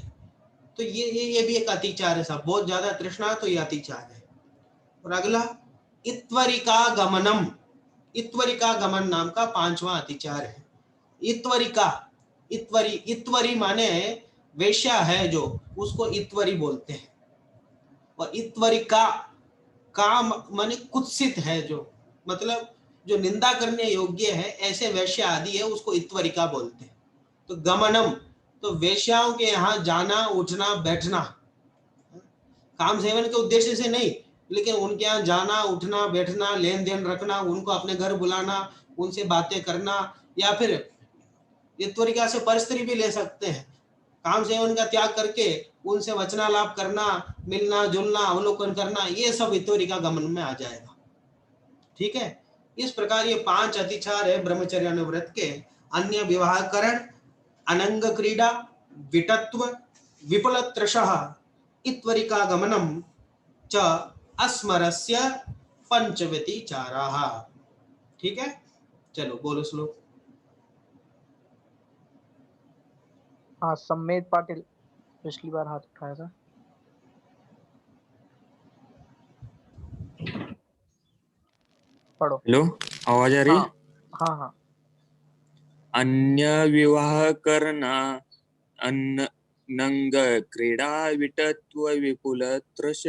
Speaker 1: तो ये भी एक अतिचार है साहब, बहुत ज्यादा तृष्णा, तो ये अतिचार है। और अगला इत्वरिका गमनम, इत्वरिका गमन नाम का 5वां अतिचार है। इत्वरिका, इत्वरी, इत्वरी माने वेश्या है जो, उसको इत्वरी बोलते हैं। और इत्वरिका का माने कुत्सित है जो, मतलब जो निंदा करने योग्य है, ऐसे वेश्या आदि है, उसको इत्वरिका बोलते हैं। तो गमनम तो वेश्याओं के यहाँ जाना, उठना, बैठना, काम सेवन के उद्देश्य से नहीं, लेकिन उनके यहाँ जाना, उठना, बैठना, लेन देन रखना, उनको अपने घर बुलाना, उनसे बातें करना, या फिर इत्वरिका से परस्त्री भी ले सकते हैं, काम सेवन का त्याग करके उनसे वचनालाप करना, मिलना जुलना, अवलोकन करना, ये सब इत्वरिका गमन में आ जाएगा। ठीक है, इस प्रकार ये 5 अतिचार है ब्रह्मचर्यान व्रत के। अन्य विवाहकरण, अनंग क्रीड़ा, विटत्व, विपुल तृषः, इत्वरिका गमनम च अस्मरस्य पंचव्यतिचाराः। ठीक है, चलो बोलो श्लोक।
Speaker 3: हाँ, सम्मेद पाटिल पिछली बार हाथ उठाया था। पढ़ो।
Speaker 8: हेलो, आवाज आ रही है?
Speaker 3: हाँ हाँ।
Speaker 8: अन्य विवाह करना, नंग क्रीड़ा, विटत्व, विपुल तृष,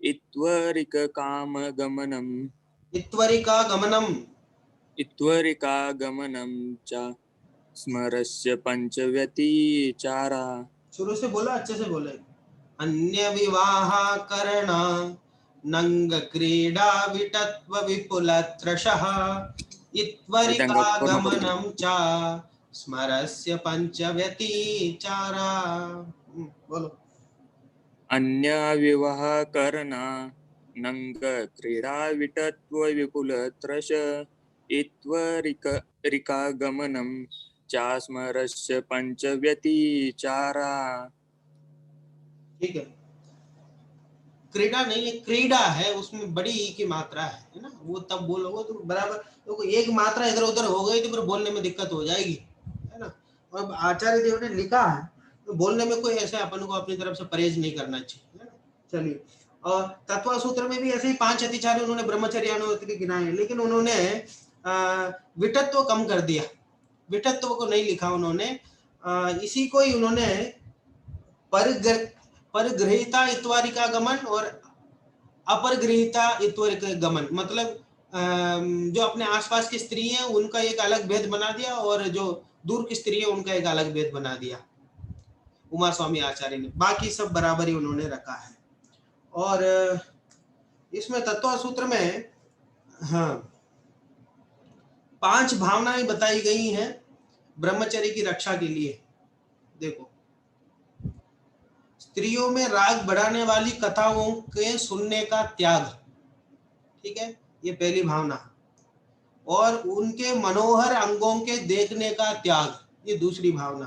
Speaker 8: इत्वरिक काम गमनम,
Speaker 1: इत्वरिका गमनम,
Speaker 8: इत्वरिका गमनम च स्मरस्य पंचव्यतिचारा।
Speaker 1: शुरू से बोला, अच्छे से बोले। अन्य विवाह करण, नंग क्रीड़ा, विटत्व, विपुल तृषः, इत्वरिका गमनम च स्मरस्य पंचव्यतिचारा। बोलो।
Speaker 8: अन्य विवाह करना, नंग क्रीड़ा, विटत्व, विपुल तृष, इत्वरिका गमनम चास्मरस्य पंचव्यतिचारा।
Speaker 1: ठीक है, क्रीड़ा नहीं है, क्रीड़ा है, उसमें बड़ी ई की मात्रा है ना, वो तब बोलोगे तो बराबर, तो एक मात्रा इधर उधर हो गई तो फिर बोलने में दिक्कत हो जाएगी, है ना। और आचार्य देव ने लिखा है, तो बोलने में कोई ऐसे अपन को अपनी तरफ से परहेज नहीं करना चाहिए, है ना। चलिए, और तत्व सूत्र में भी ऐसे ही 5 अतिचार उन्होंने ब्रह्मचर्यानुव्रत के गिनाए, लेकिन उन्होंने विटत्व कम कर दिया, विटत्व को नहीं लिखा उन्होंने, इसी को ही उन्होंने परगृहीता इत्वरिका गमन और अपरगृहीता इत्वरिका गमन, मतलब जो अपने आसपास की स्त्री है उनका एक अलग भेद बना दिया, और जो दूर की स्त्री है उनका एक अलग भेद बना दिया उमा स्वामी आचार्य ने, बाकी सब बराबर ही उन्होंने रखा है। और इसमें तत्व सूत्र में हाँ 5 भावनाएं बताई गई हैं ब्रह्मचर्य की रक्षा के लिए। देखो, स्त्रियों में राग बढ़ाने वाली कथाओं के सुनने का त्याग, ठीक है, ये पहली भावना। और उनके मनोहर अंगों के देखने का त्याग, ये दूसरी भावना।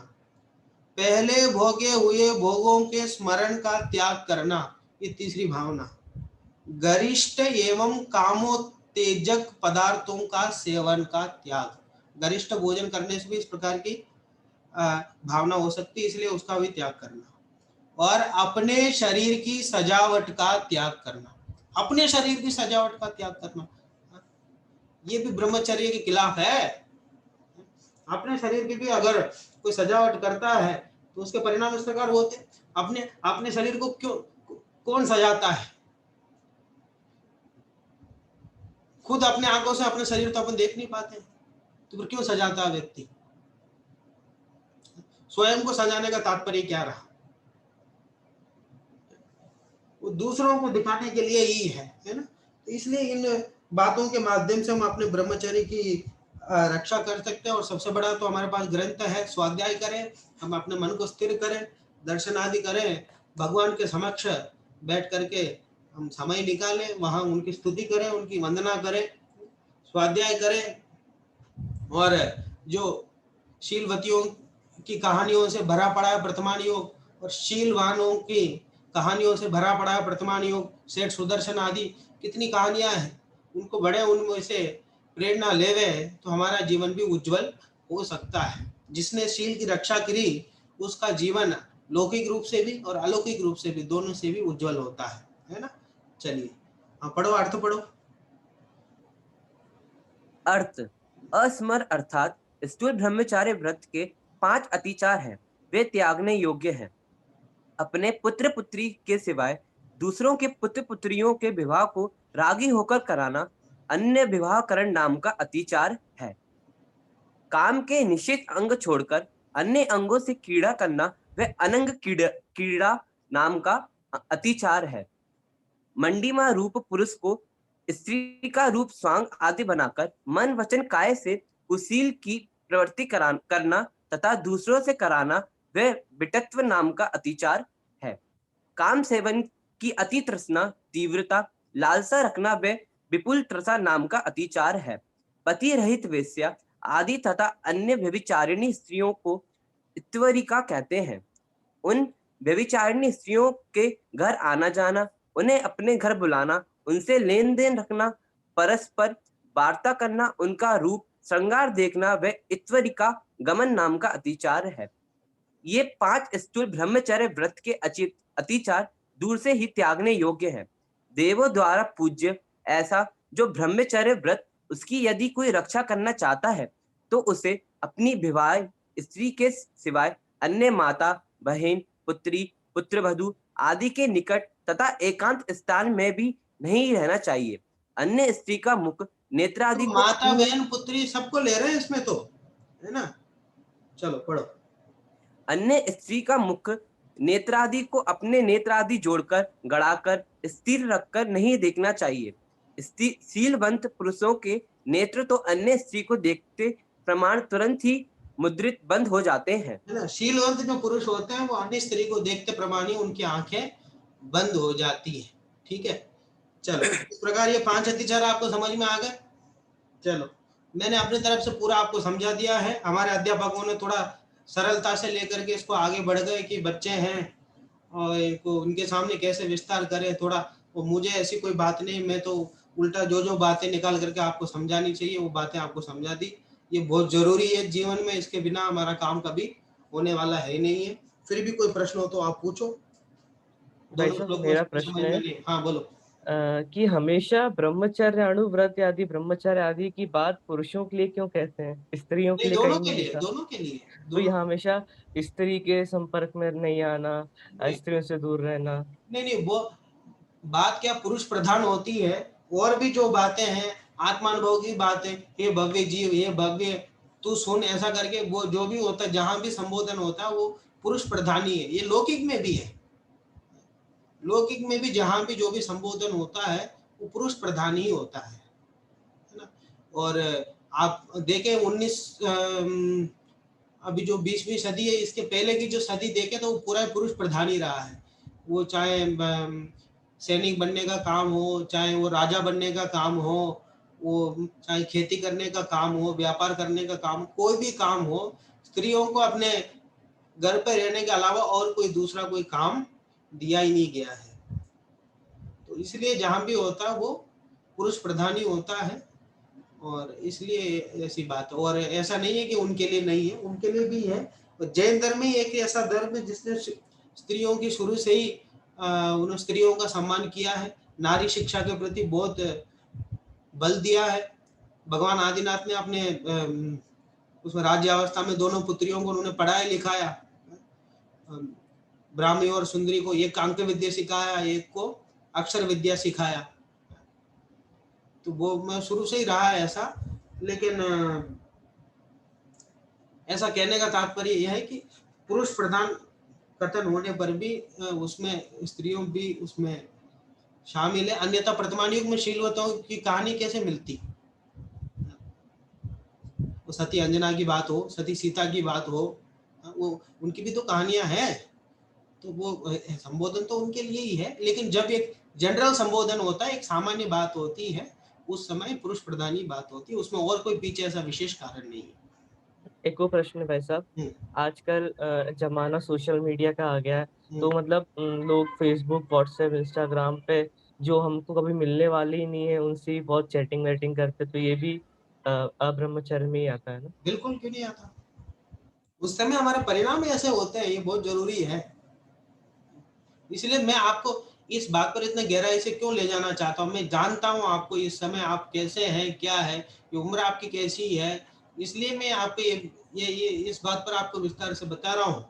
Speaker 1: पहले भोगे हुए भोगों के स्मरण का त्याग करना, ये तीसरी भावना। गरिष्ठ एवं कामोत्तेजक पदार्थों का सेवन का त्याग, गरिष्ठ भोजन करने से भी इस प्रकार की भावना हो सकती है, इसलिए उसका भी त्याग करना। और अपने शरीर की सजावट का त्याग करना, अपने शरीर की सजावट का त्याग करना, ये भी ब्रह्मचर्य के खिलाफ है। अपने शरीर की भी अगर कोई सजावट करता है तो उसके परिणाम इस प्रकार होते। अपने शरीर को क्यों कौन सजाता है? खुद अपने आंखों से अपने शरीर तो अपन देख नहीं पाते, तो फिर क्यों सजाता है व्यक्ति? स्वयं को सजाने का तात्पर्य क्या रहा? वो दूसरों को दिखाने के लिए ही है ना। तो इसलिए इन बातों के माध्यम से हम अपने ब्रह्मचर्य की रक्षा कर सकते हैं। और सबसे बड़ा तो हमारे पास ग्रंथ है, स्वाध्याय करें, हम अपने मन को स्थिर करें, दर्शन आदि करें, भगवान के समक्ष बैठ करके हम समय निकालें, वहां उनकी स्तुति करें, उनकी वंदना करें, स्वाध्याय करें, और जो शीलवतियों की कहानियों से भरा पड़ा है वर्तमान योग और शीलवानों की कहानियों से भरा पड़ा है वर्तमान योग, सेठ सुदर्शन आदि कितनी कहानियां हैं, उनको बड़े उनमें से प्रेरणा लेवे तो हमारा जीवन भी उज्जवल हो सकता है। जिसने शील की रक्षा करी उसका जीवन लौकिक रूप से भी और अलौकिक रूप से भी, दोनों से भी उज्जवल होता है ना। चलिए पढ़ो, अर्थ पढ़ो।
Speaker 7: अर्थ अस्मर अर्थात स्थूल ब्रह्मचार्य व्रत के 5 अतिचार हैं। वे त्यागने योग्य हैं। अपने पुत्र पुत्री के सिवाय दूसरों के पुत्र पुत्रियों के विवाह को रागी होकर कराना अन्य विवाहकरण नाम का अतिचार है। काम के निश्चित अंग छोड़कर अन्य अंगों से क्रीड़ा करना वह अनंग क्रीड़ा नाम का अतिचार है। मंडिमा रूप पुरुष को स्त्री का रूप स्वांग आदि बनाकर मन वचन काय से उसील की प्रवृत्ति करना तथा दूसरों से कराना वह विटत्व नाम का अतिचार है। काम सेवन की अति तृष्णा, तीव्रता, लालसा रखना वह विपुल तृषा नाम का अतिचार है। पति रहित वेश्या आदि तथा अन्य व्यभिचारिणी स्त्रियों को इत्वरिका कहते हैं। उन व्यभिचारिणी स्त्रियों के घर आना जाना, उन्हें अपने घर बुलाना, उनसे लेन देन रखना, परस्पर वार्ता करना, उनका रूप श्रृंगार देखना वह इत्वरिका गमन नाम का अतिचार है। ये 5 स्थूल ब्रह्मचर्य व्रत के अतिचार दूर से ही त्यागने योग्य हैं। देवों द्वारा पूज्य ऐसा जो ब्रह्मचर्य व्रत, उसकी यदि कोई रक्षा करना चाहता है तो उसे अपनी विवाह स्त्री के सिवाय अन्य माता, बहन, पुत्री, पुत्रवधू आदि के निकट तथा एकांत स्थान में भी नहीं रहना चाहिए। अन्य स्त्री का मुख नेत्र आदि
Speaker 1: तो माता, बहन, पुत्री सबको ले रहे हैं इसमें तो, है ना। चलो पढ़ो।
Speaker 7: अन्य स्त्री का मुख नेत्र आदि को अपने नेत्र आदि जोड़कर गड़ाकर स्थिर रखकर नहीं देखना चाहिए। शीलवंत पुरुषों के नेत्र तो अन्य स्त्री को देखते प्रमाण तुरंत ही मुद्रित बंद हो जाते हैं,
Speaker 1: है ना। शीलवंत जो पुरुष होते हैं वो अन्य स्त्री को देखते प्रमाण ही उनकी आंखें बंद हो जाती है। ठीक है, चलो इस प्रकार ये 5 अतिचार आपको समझ में आ गए। चलो मैंने अपनी तरफ से पूरा आपको समझा दिया है। हमारे अध्यापकों ने थोड़ा सरलता से लेकर के इसको आगे बढ़ गए कि बच्चे हैं और इनको उनके सामने कैसे विस्तार करें थोड़ा। वो मुझे ऐसी कोई बात नहीं, मैं तो उल्टा जो बातें निकाल करके आपको समझानी चाहिए वो बातें आपको समझा दी। ये बहुत जरूरी है जीवन में, इसके बिना हमारा काम कभी होने वाला है नहीं है। फिर भी कोई प्रश्न हो तो आप पूछो।
Speaker 2: भाई साहब मेरा प्रश्न है
Speaker 1: हाँ बोलो।
Speaker 2: कि हमेशा ब्रह्मचर्य अणुव्रत आदि ब्रह्मचर्य आदि की बात पुरुषों के लिए क्यों कहते हैं, स्त्रियों के लिए
Speaker 1: दोनों
Speaker 2: कहीं
Speaker 1: के
Speaker 2: नहीं
Speaker 1: लिए,
Speaker 2: लिखा?
Speaker 1: दोनों के लिए
Speaker 2: तो यहाँ हमेशा स्त्री के संपर्क में नहीं आना, स्त्रियों से दूर रहना।
Speaker 1: नहीं, वो बात क्या पुरुष प्रधान होती है। और भी जो बातें हैं आत्मानुभव की बातें, ये भव्य जीव, ये भव्य तू सुन, ऐसा करके वो जो भी होता है, जहां भी संबोधन होता है वो पुरुष प्रधान ही है। ये लौकिक में भी है, लौकिक में भी जहां भी जो भी संबोधन होता है वो पुरुष प्रधान ही होता है ना। और आप देखें 19 अभी जो 20वीं सदी है, इसके पहले की जो सदी देखे तो वो पूरा पुरुष प्रधान ही रहा है। वो चाहे सैनिक बनने का काम हो, चाहे वो राजा बनने का काम हो, वो चाहे खेती करने का काम हो, व्यापार करने का काम, कोई भी काम हो, स्त्रियों को अपने घर पर रहने के अलावा और कोई दूसरा कोई काम दिया ही नहीं गया है। तो इसलिए जहां भी होता है वो पुरुष प्रधान ही होता है। और इसलिए ऐसी बात है। और ऐसा नहीं है कि उनके लिए नहीं है, उनके लिए भी है। और जैन धर्म ही एक ऐसा धर्म है जिसने स्त्रियों की शुरू से ही उन्होंने स्त्रियों का सम्मान किया है, नारी शिक्षा के प्रति बहुत बल दिया है। भगवान आदिनाथ ने अपने उसमें राज्यावस्था में दोनों पुत्रियों को उन्होंने पढ़ाया लिखाया, ब्राह्मी और सुंदरी को एक अंक विद्या सिखाया, एक को अक्षर विद्या सिखाया। तो वो मैं शुरू से ही रहा है ऐसा। लेकिन ऐसा कहने का तात्पर्य यह है कि पुरुष प्रधान कथन होने पर भी उसमें स्त्रियों भी उसमें शामिल है। अन्यथा वर्तमान युग में शीलवतों की कहानी कैसे मिलती? वो सती अंजना की बात हो, सती सीता की बात हो, वो उनकी भी तो कहानियां हैं। तो वो संबोधन तो उनके लिए ही है, लेकिन जब एक जनरल संबोधन होता है, एक सामान्य बात होती है, उस समय पुरुष प्रधान ही बात होती है, उसमें और कोई पीछे ऐसा विशेष कारण नहीं है।
Speaker 2: एक और प्रश्न है भाई साहब,
Speaker 1: हम्म,
Speaker 2: आजकल जमाना सोशल मीडिया का आ गया है, तो
Speaker 1: हम्म।
Speaker 2: मतलब लोग फेसबुक, व्हाट्सएप, इंस्टाग्राम पे जो हमको कभी मिलने वाले ही नहीं है उनसे ही बहुत चैटिंग वेटिंग करते, तो ये भी अब्रह्मचर्य में ही आता है ना?
Speaker 1: बिल्कुल क्यों नहीं आता, उस समय हमारे परिणाम ऐसे होते हैं, ये बहुत जरूरी है। इसलिए मैं आपको इस बात पर इतने गहराई से क्यों ले जाना चाहता हूँ, मैं जानता हूँ आपको इस समय आप कैसे हैं, क्या है, ये उम्र आपकी कैसी है, इसलिए मैं आपको ये इस बात पर आपको विस्तार से बता रहा हूँ।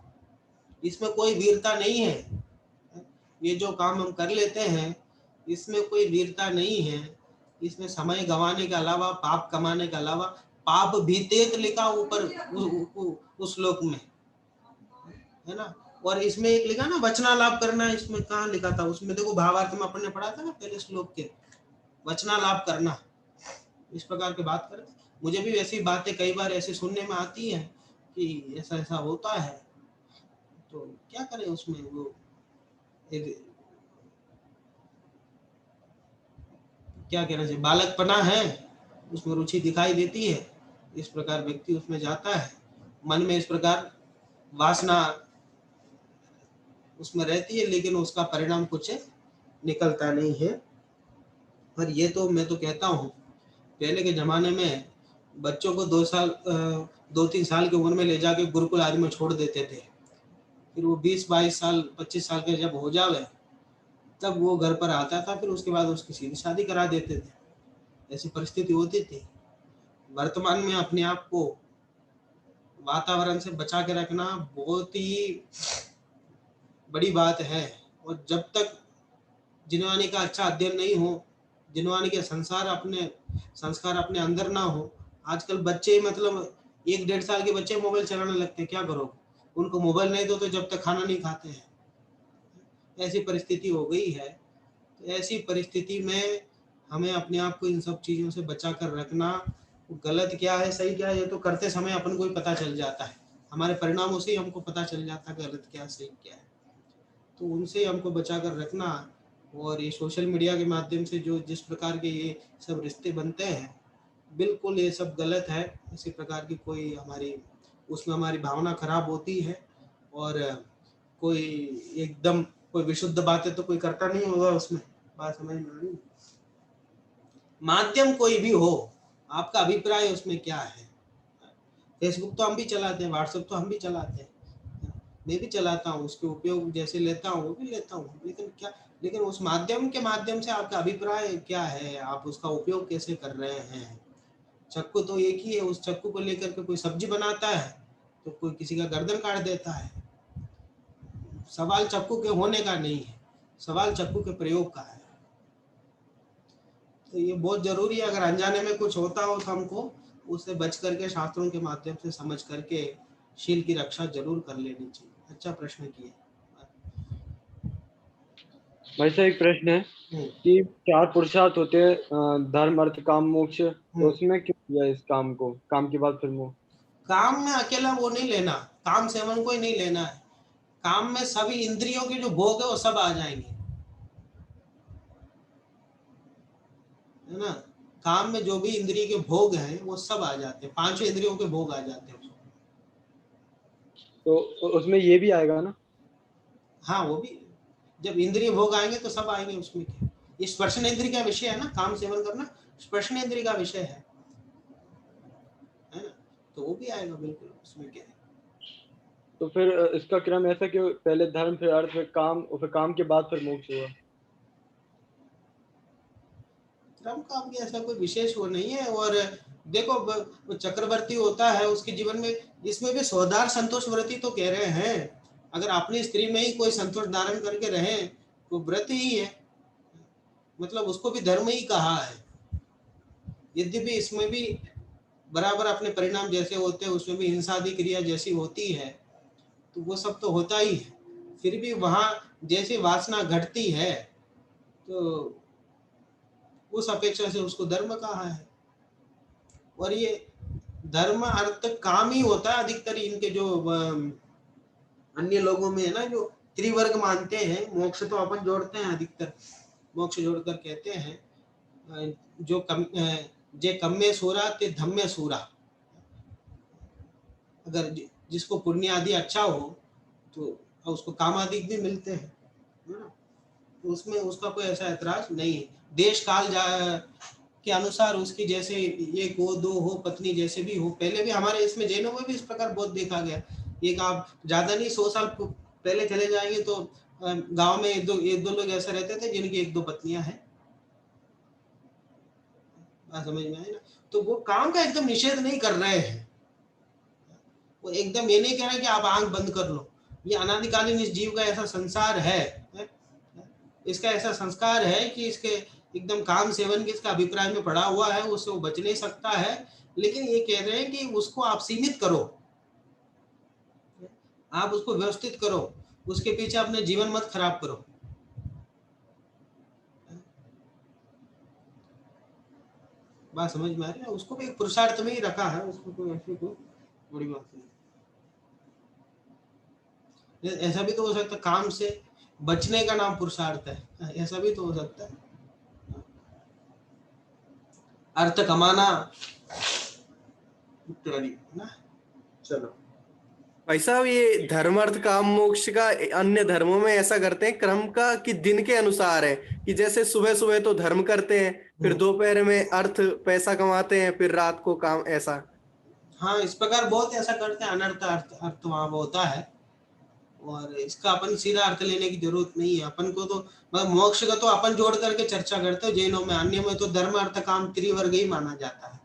Speaker 1: इसमें कोई वीरता नहीं है, ये जो काम हम कर लेते हैं इसमें कोई वीरता नहीं है, इसमें समय गंवाने के अलावा, पाप कमाने के अलावा, पाप भीतेत लिखा ऊपर उस श्लोक में, है ना। और इसमें एक लिखा ना वचनालाप करना, इसमें कहाँ लिखा था, उसमें देखो भावार्थ में अपन ने पढ़ा था ना पहले श्लोक के, वचनालाप करना, इस प्रकार की बात करते। मुझे भी वैसी बातें कई बार ऐसे सुनने में आती है कि ऐसा ऐसा होता है, तो क्या करें उसमें, वो क्या कहना चाहिए, बालकपना है, उसमें रुचि दिखाई देती है, इस प्रकार व्यक्ति उसमें जाता है, मन में इस प्रकार वासना उसमें रहती है, लेकिन उसका परिणाम कुछ निकलता नहीं है। और ये तो मैं तो कहता हूँ, पहले के जमाने में बच्चों को 2-3 साल की उम्र में ले जाके गुरुकुल आदि में छोड़ देते थे, फिर वो 20-22 साल 25 साल के जब हो जावे तब वो घर पर आता था, फिर उसके बाद उसकी सीधी शादी करा देते थे, ऐसी परिस्थिति होती थी। वर्तमान में अपने आप को वातावरण से बचा के रखना बहुत ही बड़ी बात है, और जब तक जिनवानी का अच्छा अध्ययन नहीं हो, जिनवानी के संस्कार अपने अंदर ना हो, आजकल बच्चे मतलब 1-1.5 साल के बच्चे मोबाइल चलाने लगते हैं, क्या करो, उनको मोबाइल नहीं दो तो जब तक खाना नहीं खाते हैं, ऐसी परिस्थिति हो गई है। तो ऐसी परिस्थिति में हमें अपने आप को इन सब चीज़ों से बचा कर रखना, गलत क्या है सही क्या है ये तो करते समय अपन को ही पता चल जाता है, हमारे परिणामों से ही हमको पता चल जाता है गलत क्या सही क्या है, तो उनसे हमको बचा कर रखना। और ये सोशल मीडिया के माध्यम से जो जिस प्रकार के ये सब रिश्ते बनते हैं, बिल्कुल ये सब गलत है, इसी प्रकार की कोई उसमें हमारी भावना खराब होती है, और कोई एकदम कोई विशुद्ध बातें तो कोई करता नहीं होगा उसमें, बात समझ में आ रही। माध्यम कोई भी हो, आपका अभिप्राय उसमें क्या है, फेसबुक तो हम भी चलाते हैं, व्हाट्सएप तो हम भी चलाते हैं, मैं भी चलाता हूँ, उसके उपयोग जैसे लेता हूँ वो भी लेता हूँ, लेकिन उस माध्यम से आपका अभिप्राय क्या है, आप उसका उपयोग कैसे कर रहे हैं। चक्कू तो एक ही है, उस चक्कू को लेकर के कोई सब्जी बनाता है तो कोई किसी का गर्दन काट देता है। सवाल चक्कू के होने का नहीं है, सवाल चक्कू के प्रयोग का है। तो ये बहुत जरूरी है, अगर अनजाने में कुछ होता हो तो हमको उससे बच करके शास्त्रों के माध्यम से समझ करके शील की रक्षा जरूर कर लेनी चाहिए। अच्छा प्रश्न किए
Speaker 9: भाई साहब, एक प्रश्न है कि 4 पुरुषार्थ होते हैं, धर्म, अर्थ, काम, मोक्ष, तो उसमें क्यों किया इस काम को, काम के बाद फिर मोक्ष?
Speaker 1: काम में अकेला वो नहीं लेना, काम सेवन को ही नहीं लेना है, काम में सभी इंद्रियों के जो भोग है वो सब आ जाएंगे, है ना। काम में जो भी इंद्रिय के भोग हैं वो सब आ जाते हैं, 5 इंद्रियों के भोग आ जाते हैं।
Speaker 9: तो उसमें ये भी आएगा ना?
Speaker 1: हाँ, वो भी, जब इंद्रिय भोग आएंगे तो सब आएंगे उसमें क्या, ये स्पर्शन इंद्रिय का विषय है ना, काम सेवन करना स्पर्शन इंद्रिय का विषय है ना, तो वो भी आएगा बिल्कुल, उसमें क्या है।
Speaker 9: तो फिर इसका क्रम ऐसा कि पहले धर्म, फिर अर्थ, फिर काम, और फिर काम के बाद फिर मोक्ष हुआ?
Speaker 1: क्रम का भी ऐसा कोई विशेष वो नहीं है। और देखो वो चक्रवर्ती होता है उसके जीवन में, इसमें भी स्वधार संतोष व्रती तो कह रहे हैं, अगर अपनी स्त्री में ही कोई संतोष धारण करके रहे तो व्रत ही है, मतलब उसको भी धर्म ही कहा है। यद्यपि इसमें भी बराबर अपने परिणाम जैसे होते हैं, उसमें भी हिंसादि क्रिया जैसी होती है, तो वो सब तो होता ही है, फिर भी वहां जैसी वासना घटती है तो उस अपेक्षा से उसको धर्म कहा है। और ये धर्म अर्थ काम ही होता है अधिकतर, इनके जो अन्य लोगों में है ना, जो त्रिवर्ग मानते हैं। मोक्ष तो अपन जोड़ते हैं, अधिकतर मोक्ष जोड़कर कहते हैं जो कम जे कम्मे सूरा ते धम्मे सूरा। अगर जिसको पुण्य आदि अच्छा हो तो उसको काम आदि भी मिलते हैं, है ना? तो उसमें उसका कोई ऐसा ऐतराज नहीं है। देश काल के अनुसार उसकी जैसे एक हो, दो हो, पत्नी जैसे भी हो। पहले भी हमारे इसमें जैनों में भी इस प्रकार बहुत देखा गया। एक आप ज्यादा नहीं 100 साल पहले चले जाएंगे तो गांव में एक दो लोग ऐसे रहते थे जिनकी एक दो पत्नियां हैं। बात समझ में आई ना? तो वो काम का एकदम निषेध नहीं कर रहे हैं। वो एकदम ये नहीं कह रहे कि आप आंख बंद कर लो। ये अनादिकालीन इस जीव का ऐसा संसार है, इसका ऐसा संस्कार है कि इसके एकदम काम सेवन के इसका अभिप्राय में पड़ा हुआ है, उससे वो बच नहीं सकता है। लेकिन ये कह रहे हैं कि उसको आप सीमित करो, आप उसको व्यवस्थित करो, उसके पीछे अपने जीवन मत खराब करो। बात समझ में आ रही है? उसको भी एक पुरुषार्थ में ही रखा है, उसको कोई ऐसी कोई बड़ी बात नहीं। ऐसा भी तो हो सकता है काम से बचने का नाम पुरुषार्थ है, ऐसा भी तो हो सकता है। अर्थ कमाना इत्यादि ना। चलो
Speaker 5: भाई साहब, ये धर्म अर्थ काम मोक्ष का अन्य धर्मों में ऐसा करते हैं क्रम का कि दिन के अनुसार है, कि जैसे सुबह सुबह तो धर्म करते हैं, फिर दोपहर में अर्थ पैसा कमाते हैं, फिर रात को काम, ऐसा।
Speaker 1: हाँ, इस प्रकार बहुत ऐसा करते हैं। अनर्थ अर्थ वहां होता है, और इसका अपन सीधा अर्थ लेने की जरूरत नहीं है। अपन को तो मोक्ष का तो अपन जोड़ करके चर्चा करते हैं जैनों में। अन्य में तो धर्म अर्थ काम त्रिवर्ग ही माना जाता है।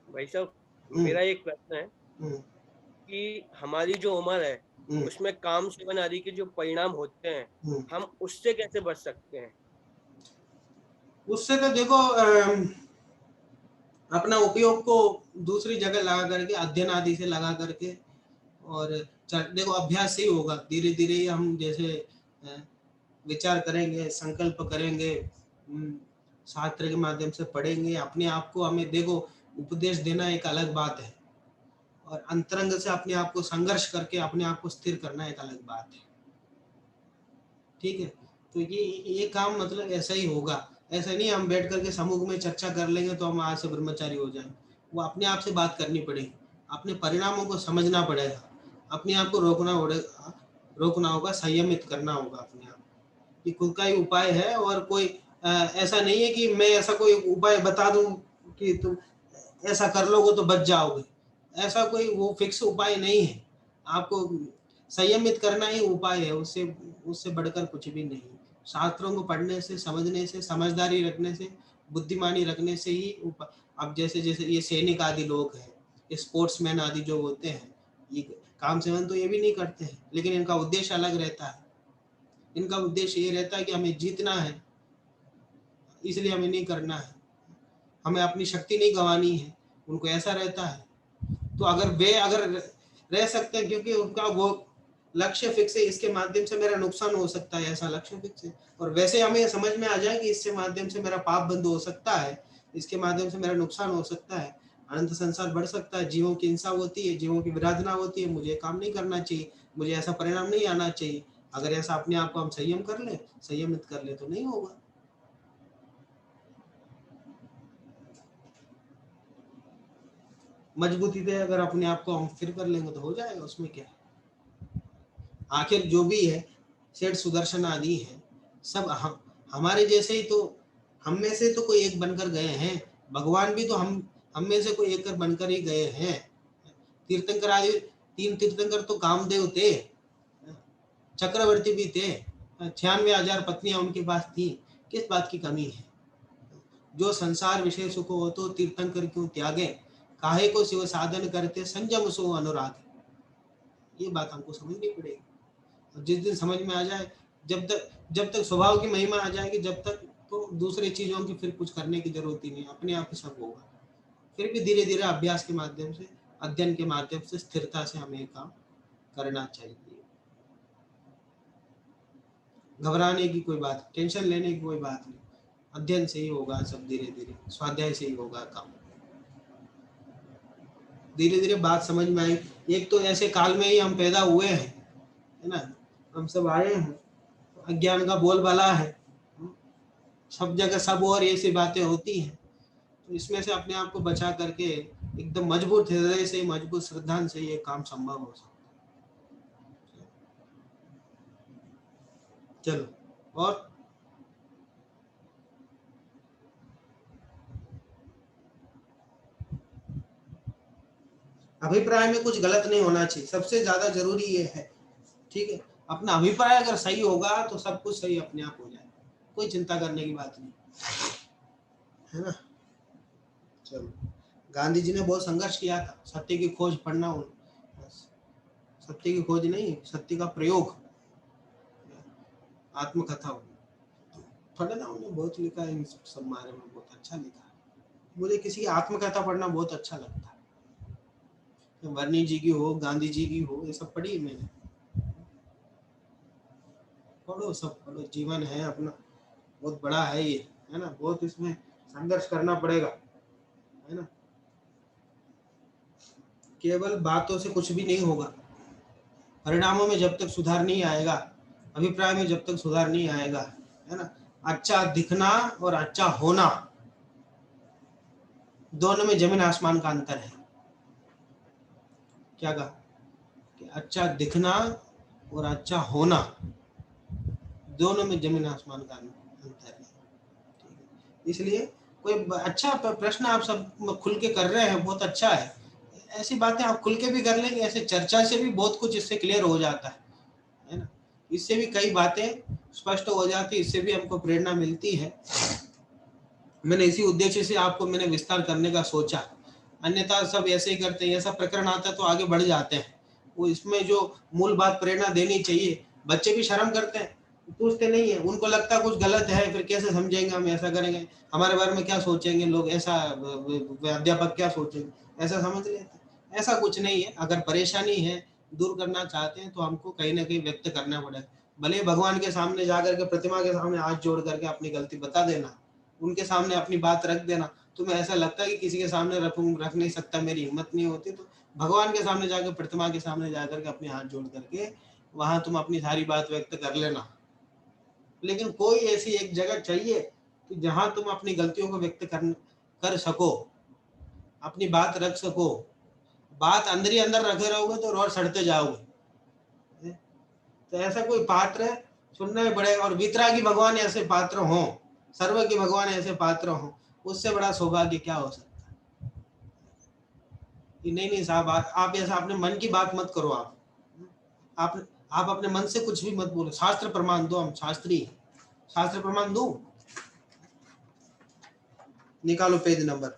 Speaker 4: भाई साहब, मेरा एक प्रश्न है कि हमारी जो उम्र है उसमें काम सेवन आदि के जो परिणाम होते हैं, हम उससे कैसे बच सकते हैं?
Speaker 1: उससे तो देखो अपना उपयोग को दूसरी जगह लगा करके, अध्ययन आदि से लगा करके, और देखो अभ्यास से ही होगा। धीरे धीरे ही हम जैसे विचार करेंगे, संकल्प करेंगे, शास्त्र के माध्यम से पढ़ेंगे, अपने आप को हमें देखो उपदेश देना एक अलग बात है, और अंतरंग से अपने आप को संघर्ष करके अपने आप को स्थिर करना एक अलग बात है। ठीक है, तो ये काम मतलब ऐसा ही होगा। ऐसा नहीं हम बैठ करके समूह में चर्चा कर लेंगे तो हम आज से ब्रह्मचारी हो जाएंगे। वो अपने आप से बात करनी पड़ेगी, अपने परिणामों को समझना पड़ेगा, अपने आप को रोकना होगा, संयमित करना होगा अपने आप। ये खुद का ही उपाय है, और कोई ऐसा नहीं है कि मैं ऐसा कोई उपाय बता दूं कि तुम ऐसा कर लोगे तो बच जाओगे। ऐसा कोई वो फिक्स उपाय नहीं है। आपको संयमित करना ही उपाय है, उससे बढ़कर कुछ भी नहीं। शास्त्रों को पढ़ने से, समझने से, समझदारी रखने से, बुद्धिमानी रखने से ही अब जैसे जैसे ये सैनिक आदि लोग हैं, ये स्पोर्ट्समैन आदि जो होते हैं, ये काम सेवन तो ये भी नहीं करते हैं, लेकिन इनका उद्देश्य अलग रहता है। इनका उद्देश्य ये रहता है कि हमें जीतना है, इसलिए हमें नहीं करना है, हमें अपनी शक्ति नहीं गंवानी है। उनको ऐसा रहता है। तो अगर रह सकते हैं, क्योंकि उनका वो लक्ष्य फिक्स है, इसके माध्यम से मेरा नुकसान हो सकता है, ऐसा लक्ष्य फिक्स है। और वैसे हमें समझ में आ जाए कि इससे माध्यम से मेरा पाप बंद हो सकता है, इसके माध्यम से मेरा नुकसान हो सकता है, अनंत संसार बढ़ सकता है, जीवों की हिंसा होती है, जीवों की विराधना होती है, मुझे काम नहीं करना चाहिए, मुझे ऐसा परिणाम नहीं आना चाहिए। अगर ऐसा अपने आप को हम संयमित कर ले तो नहीं होगा। मजबूती से अगर अपने आप को हम फिर कर लेंगे तो हो जाएगा, उसमें क्या है। आखिर जो भी है, सेठ सुदर्शन आदि है, सब हमारे जैसे ही, तो हम में से तो कोई एक बनकर गए हैं। भगवान भी तो हम में से कोई एक बनकर ही गए हैं। तीर्थंकर आदि 3 तीर्थंकर तो कामदेव थे, चक्रवर्ती भी थे, 96,000 पत्नियां उनके पास थी। किस बात की कमी है? जो संसार विषय सुख हो तो तीर्थंकर क्यों त्यागे, काहे को शिव साधन करते संयम सो अनुराग। ये बात हमको समझनी पड़ेगी। जिस दिन समझ में आ जाए, जब तक स्वभाव की महिमा आ जाएगी, जब तक तो दूसरी चीजों की फिर कुछ करने की जरूरत ही नहीं, अपने आप ही सब होगा। फिर भी धीरे धीरे अभ्यास के माध्यम से, अध्ययन के माध्यम से, स्थिरता से हमें काम करना चाहिए। घबराने की कोई बात, टेंशन लेने की कोई बात नहीं। अध्ययन से ही होगा सब, धीरे धीरे स्वाध्याय से ही होगा काम। धीरे धीरे बात समझ में आई। एक तो ऐसे काल में ही हम पैदा हुए हैं, है ना, हम सब आए हैं, अज्ञान का बोलबाला है, सब जगह सब और ऐसी बातें होती हैं। तो इसमें से अपने आप को बचा करके एकदम मजबूत हृदय से, मजबूत श्रद्धा से ये काम संभव हो सकता है। चलो, और अभिप्राय में कुछ गलत नहीं होना चाहिए, सबसे ज्यादा जरूरी ये है। ठीक है, अपना अभिप्राय अगर सही होगा तो सब कुछ सही अपने आप हो जाएगा, कोई चिंता करने की बात नहीं, है ना। चलो, गांधी जी ने बहुत संघर्ष किया था, सत्य की खोज पढ़ना, सत्य की खोज नहीं, सत्य का प्रयोग, आत्मकथा पढ़ना, उन्होंने बहुत लिखा है इन सब बारे में, बहुत अच्छा लिखा है। मुझे किसी की आत्मकथा पढ़ना बहुत अच्छा लगता है, वर्णी जी की हो, गांधी जी की हो, ये सब पढ़ी मैंने। पढ़ो, सब पढ़ो, जीवन है अपना, बहुत बड़ा है ये, है ना, बहुत इसमें संघर्ष करना पड़ेगा, है ना। केवल बातों से कुछ भी नहीं होगा, परिणामों में जब तक सुधार नहीं आएगा, अभिप्राय में जब तक सुधार नहीं आएगा, है ना। अच्छा दिखना और अच्छा होना, दोनों में जमीन आसमान का अंतर है। क्या कहा कि अच्छा दिखना और अच्छा होना, दोनों में जमीन आसमान का अंतर है। इसलिए कोई अच्छा प्रश्न आप सब खुल के कर रहे हैं, बहुत अच्छा है। ऐसी बातें आप खुल के भी कर लेंगे, ऐसे चर्चा से भी बहुत कुछ इससे क्लियर हो जाता है ना। इससे भी कई बातें स्पष्ट हो जाती, इससे भी हमको प्रेरणा मिलती है। मैंने इसी उद्देश्य से आपको मैंने विस्तार करने का सोचा, अन्यथा सब ऐसे ही करते हैं, ऐसा प्रकरण आता है तो आगे बढ़ जाते हैं। वो इसमें जो मूल बात प्रेरणा देनी चाहिए, बच्चे भी शर्म करते हैं, पूछते नहीं है, उनको लगता है कुछ गलत है, फिर कैसे समझेंगे हम, ऐसा करेंगे, हमारे बारे में क्या सोचेंगे लोग, ऐसा अध्यापक क्या सोचेंगे, ऐसा समझ लेते हैं। ऐसा कुछ नहीं है। अगर परेशानी है, दूर करना चाहते हैं तो हमको कहीं ना कहीं व्यक्त करना पड़ेगा। भले भगवान के सामने जाकर के, प्रतिमा के सामने हाथ जोड़ करके अपनी गलती बता देना, उनके सामने अपनी बात रख देना। तुम्हें ऐसा लगता है कि किसी के सामने रख नहीं सकता, मेरी हिम्मत नहीं होती, तो भगवान के सामने जाकर, प्रतिमा के सामने जाकर के अपने हाथ जोड़ करके वहां तुम अपनी सारी बात व्यक्त कर लेना। लेकिन कोई ऐसी एक जगह चाहिए कि जहां तुम अपनी गलतियों को व्यक्त कर सको, अपनी बात रख सको। बात अंदर ही अंदर रखे रहोगे तो और सड़ते जाओगे। तो ऐसा कोई पात्र सुनना ही पड़ेगा, और वितरागी भगवान ऐसे पात्र हों, सर्व के भगवान ऐसे पात्र हों, उससे बड़ा सौभाग्य क्या हो सकता है। कि नहीं साहब, आप ऐसा अपने मन की बात मत करो। आप अपने मन से कुछ भी मत बोलो, शास्त्र प्रमाण दो, हम शास्त्री, शास्त्र प्रमाण दो। निकालो पेज नंबर,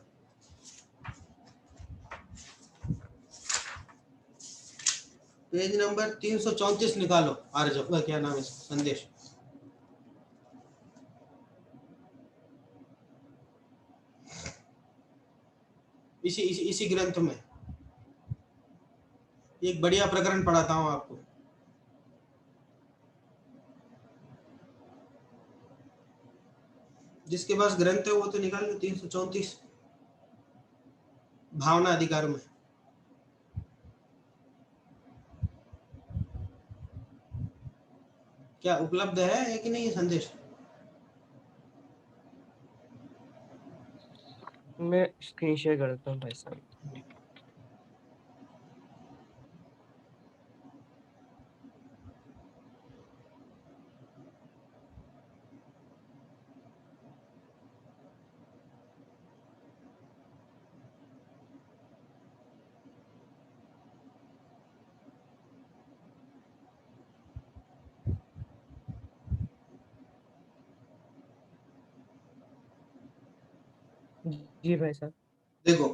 Speaker 1: पेज नंबर 334 निकालो। आर्य क्या नाम है, संदेश। इसी ग्रंथ में एक बढ़िया प्रकरण पढ़ाता हूं आपको। जिसके पास ग्रंथ है वो तो निकाल लो, 334 भावना अधिकार में। क्या उपलब्ध है कि नहीं ये संदेश?
Speaker 2: मैं स्क्रीन शेयर करता हूँ भाई साहब। जी भाई साहब।
Speaker 1: देखो,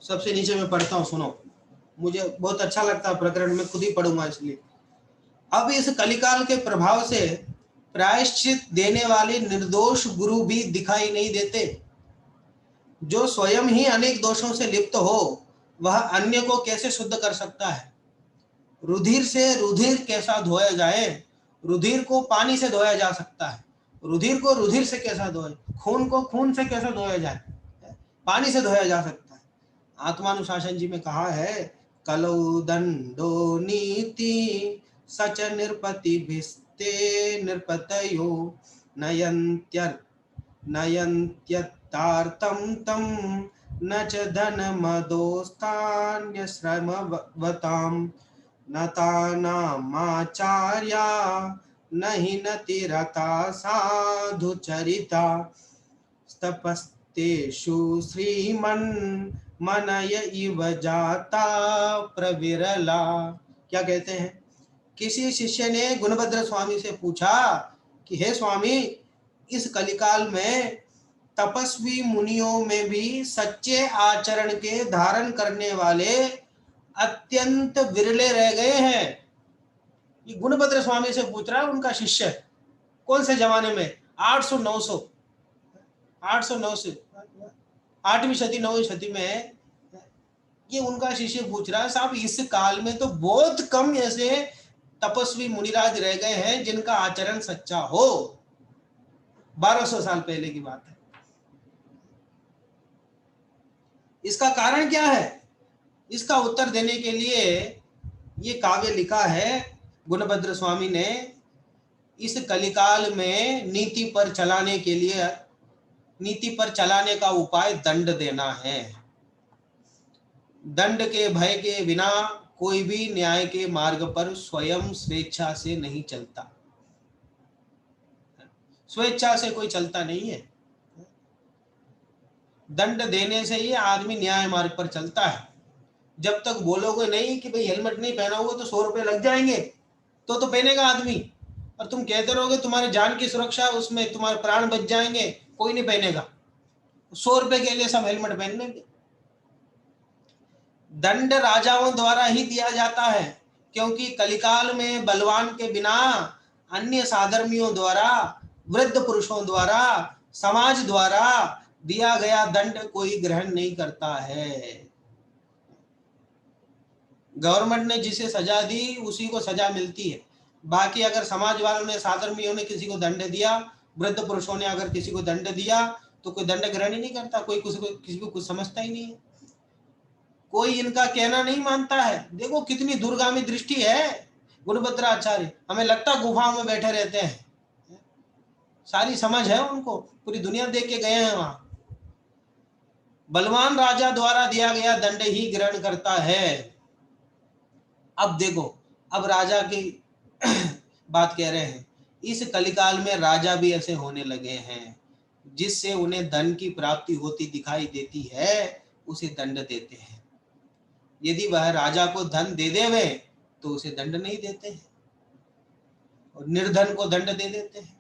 Speaker 1: सबसे नीचे मैं पढ़ता हूँ, सुनो, मुझे बहुत अच्छा लगता है प्रकरण, मैं खुद ही पढ़ूंगा इसलिए। अब इस कलिकाल के प्रभाव से प्रायश्चित देने वाले निर्दोष गुरु भी दिखाई नहीं देते। जो स्वयं ही अनेक दोषों से लिप्त हो, वह अन्य को कैसे शुद्ध कर सकता है? रुधिर से रुधिर कैसा धोया जाए? रुधिर को पानी से धोया जा सकता है, रुधिर को रुधिर से कैसा धोया, खून को खून से कैसे धोया जाए? पानी से धोया जा सकता है। आत्मानुशासन जी में कहा है, कलौ दंडो नीति सच निरपति भिस्ते निरपतयो नयन्त्यतार्थम तम न च धन मदोस्तान्य श्रमवताम नतानामाचार्या नहि नतिरता साधु चरिता तपस्तेषु श्रीमन् मनय इव जाता प्रविरला। क्या कहते हैं? किसी शिष्य ने गुणभद्र स्वामी से पूछा कि हे स्वामी, इस कलिकाल में तपस्वी मुनियों में भी सच्चे आचरण के धारण करने वाले अत्यंत विरले रह गए हैं। ये गुणभद्र स्वामी से पूछ रहा है उनका शिष्य, कौन से जमाने में? 800-900 8वीं शती 9वीं शती में ये उनका शिष्य पूछ रहा है, साहब इस काल में तो बहुत कम ऐसे तपस्वी मुनिराज रह गए हैं जिनका आचरण सच्चा हो। 1200 साल पहले की बात है। इसका कारण क्या है? इसका उत्तर देने के लिए ये काव्य लिखा है गुणभद्र स्वामी ने। इस कलिकाल में नीति पर चलाने के लिए, नीति पर चलाने का उपाय दंड देना है। दंड के भय के बिना कोई भी न्याय के मार्ग पर स्वयं स्वेच्छा से नहीं चलता। स्वेच्छा से कोई चलता नहीं है। दंड देने से ही आदमी न्याय मार्ग पर चलता है। जब तक बोलोगे नहीं कि भाई हेलमेट नहीं पहना हुआ तो 100 रुपए लग जाएंगे, तो पहनेगा आदमी। और तुम कहते रहोगे तुम्हारी जान की सुरक्षा, उसमें तुम्हारे प्राण बच जाएंगे, कोई नहीं पहनेगा। 100 रुपए के लिए सब हेलमेट पहन लेंगे। दंड राजाओं द्वारा ही दिया जाता है, क्योंकि कलिकाल में बलवान के बिना अन्य साधर्मियों द्वारा, वृद्ध पुरुषों द्वारा, समाज द्वारा दिया गया दंड कोई ग्रहण नहीं करता है। गवर्नमेंट ने जिसे सजा दी उसी को सजा मिलती है। बाकी अगर समाज वालों ने, साधर्मियों ने किसी को दंड दिया, वृद्ध पुरुषों ने अगर किसी को दंड दिया, तो कोई दंड ग्रहण ही नहीं करता। कोई किसी को कुछ समझता ही नहीं है। कोई इनका कहना नहीं मानता है। देखो कितनी दूरगामी दृष्टि है गुणभद्र आचार्य। हमें लगता गुफाओं में बैठे रहते हैं, सारी समझ है उनको, पूरी दुनिया देख के गए हैं वहां। बलवान राजा द्वारा दिया गया दंड ही ग्रहण करता है। अब देखो, अब राजा की बात कह रहे हैं। इस कलिकाल में राजा भी ऐसे होने लगे हैं, जिससे उन्हें धन की प्राप्ति होती दिखाई देती है, उसे दंड देते हैं। यदि वह राजा को धन दे देवे तो उसे दंड नहीं देते हैं, और निर्धन को दंड दे देते हैं।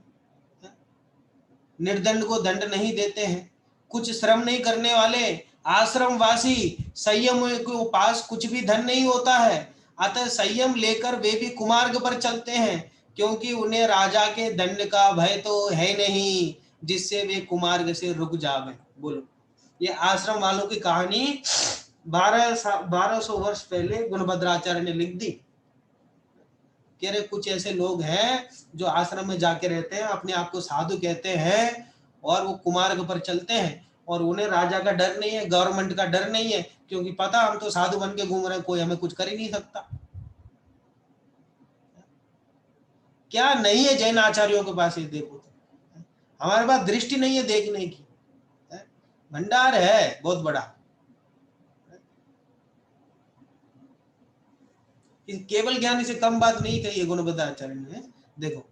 Speaker 1: निर्दंड को दंड नहीं देते हैं। कुछ श्रम नहीं करने वाले आश्रमवासी संयम के पास कुछ भी धन नहीं होता है, अतः संयम लेकर वे भी कुमार्ग पर चलते हैं, क्योंकि उन्हें राजा के दंड का भय तो है नहीं, जिससे वे कुमार्ग से रुक जावे। बोलो, ये आश्रम वालों की कहानी 1200 वर्ष पहले गुणभद्राचार्य ने लिख दी। कह रहे कुछ ऐसे लोग हैं जो आश्रम में जाके रहते हैं, अपने आप को साधु कहते हैं, और वो कुमार्ग पर चलते हैं, और उन्हें राजा का डर नहीं है, गवर्नमेंट का डर नहीं है, क्योंकि पता हम तो साधु बन के घूम रहे हैं, कोई हमें कुछ कर ही नहीं सकता। क्या नहीं है जैन आचार्यों के पास? ये देखो, हमारे पास दृष्टि नहीं है देखने की। भंडार है बहुत बड़ा। केवल ज्ञान से कम बात नहीं कही है गुणभद्र आचार्य ने। देखो,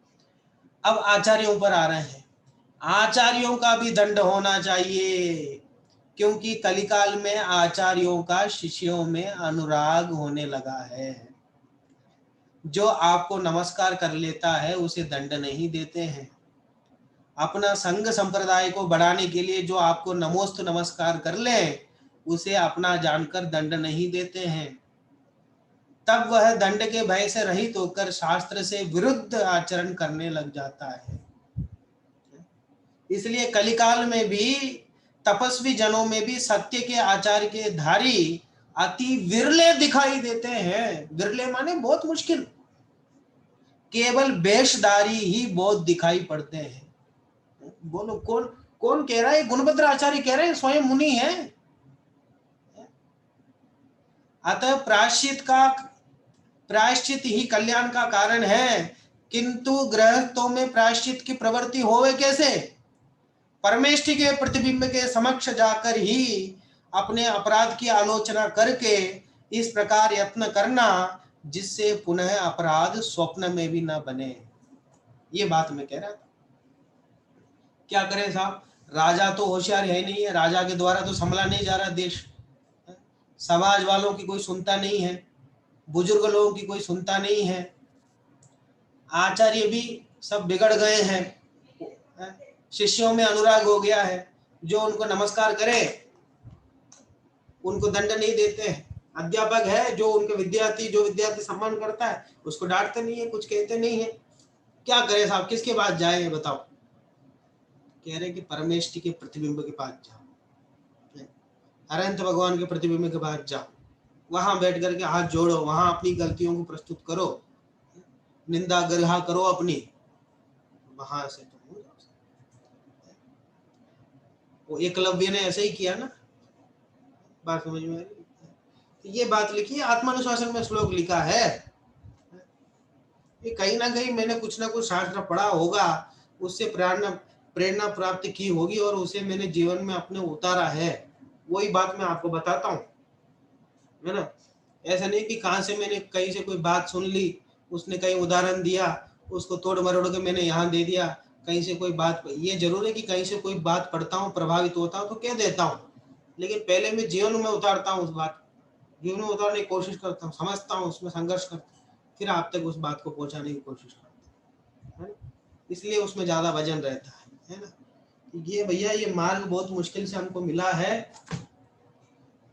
Speaker 1: अब आचार्यों पर आ रहे हैं। आचार्यों का भी दंड होना चाहिए, क्योंकि कलिकाल में आचार्यों का शिष्यों में अनुराग होने लगा है। जो आपको नमस्कार कर लेता है उसे दंड नहीं देते हैं। अपना संघ संप्रदाय को बढ़ाने के लिए जो आपको नमोस्तु नमस्कार कर ले, उसे अपना जानकर दंड नहीं देते हैं। तब वह दंड के भय से रहित होकर शास्त्र से विरुद्ध आचरण करने लग जाता है। इसलिए कलिकाल में भी तपस्वी जनों में भी सत्य के आचार के धारी अति विरले दिखाई देते हैं। विरले माने बहुत मुश्किल। केवल वेशधारी ही बहुत दिखाई पड़ते हैं। बोलो, कौन कौन कह रहा है? गुणभद्र आचार्य कह रहे हैं, स्वयं मुनि है। अतः प्रायश्चित ही कल्याण का कारण है, किंतु गृहस्थों में प्रायश्चित की प्रवृत्ति होवे कैसे? परमेष्ठि के प्रतिबिंब के समक्ष जाकर ही अपने अपराध की आलोचना करके इस प्रकार यत्न करना जिससे पुनः अपराध स्वप्न में भी न बने। ये बात मैं कह रहा था। क्या करें साहब, राजा तो होशियार है नहीं है, राजा के द्वारा तो संभला नहीं जा रहा देश, समाज वालों की कोई सुनता नहीं है, बुजुर्ग लोगों की कोई सुनता नहीं है, आचार्य भी सब बिगड़ गए हैं, शिष्यों में अनुराग हो गया है, जो उनको नमस्कार करे उनको दंड नहीं देते हैं, अध्यापक है जो उनके विद्यार्थी सम्मान करता है उसको डांटते नहीं है, कुछ कहते नहीं है। क्या करे साहब, किसके पास जाए बताओ? कह रहे कि परमेष्ठि के प्रतिबिंब के पास जाओ, अनंत भगवान के प्रतिबिंब के पास जाओ, वहां बैठ करके हाथ जोड़ो, वहां अपनी गलतियों को प्रस्तुत करो, निंदा गर्हा करो अपनी, वहां से तुम हो जाओ। वो एकलव्य ने ऐसे ही किया ना, बात समझ में आ रही? ये बात लिखी है, आत्मानुशासन में श्लोक लिखा है। ये कहीं ना कहीं मैंने कुछ ना कुछ शास्त्र पढ़ा होगा, उससे प्रेरणा प्राप्त की होगी और उसे मैंने जीवन में अपने उतारा है। वही बात मैं आपको बताता हूँ, है ना। ऐसा नहीं कि कहाँ से मैंने कहीं से कोई बात सुन ली, उसने कहीं उदाहरण दिया, उसको तोड़ मरोड़ के मैंने यहाँ दे दिया, कहीं से कोई बात। ये जरूर है कि कहीं से कोई बात पढ़ता हूँ, प्रभावित होता हूँ तो कह देता हूँ, लेकिन पहले मैं जीवन में उतारता हूँ, उस बात जीवन में उतारने की कोशिश करता हूँ, समझता हूँ, उसमें संघर्ष करता हूँ, फिर आप तक उस बात को पहुंचाने की कोशिश करता हूँ, इसलिए उसमें ज्यादा वजन रहता है ना। ये भैया, ये मार्ग बहुत मुश्किल से हमको मिला है,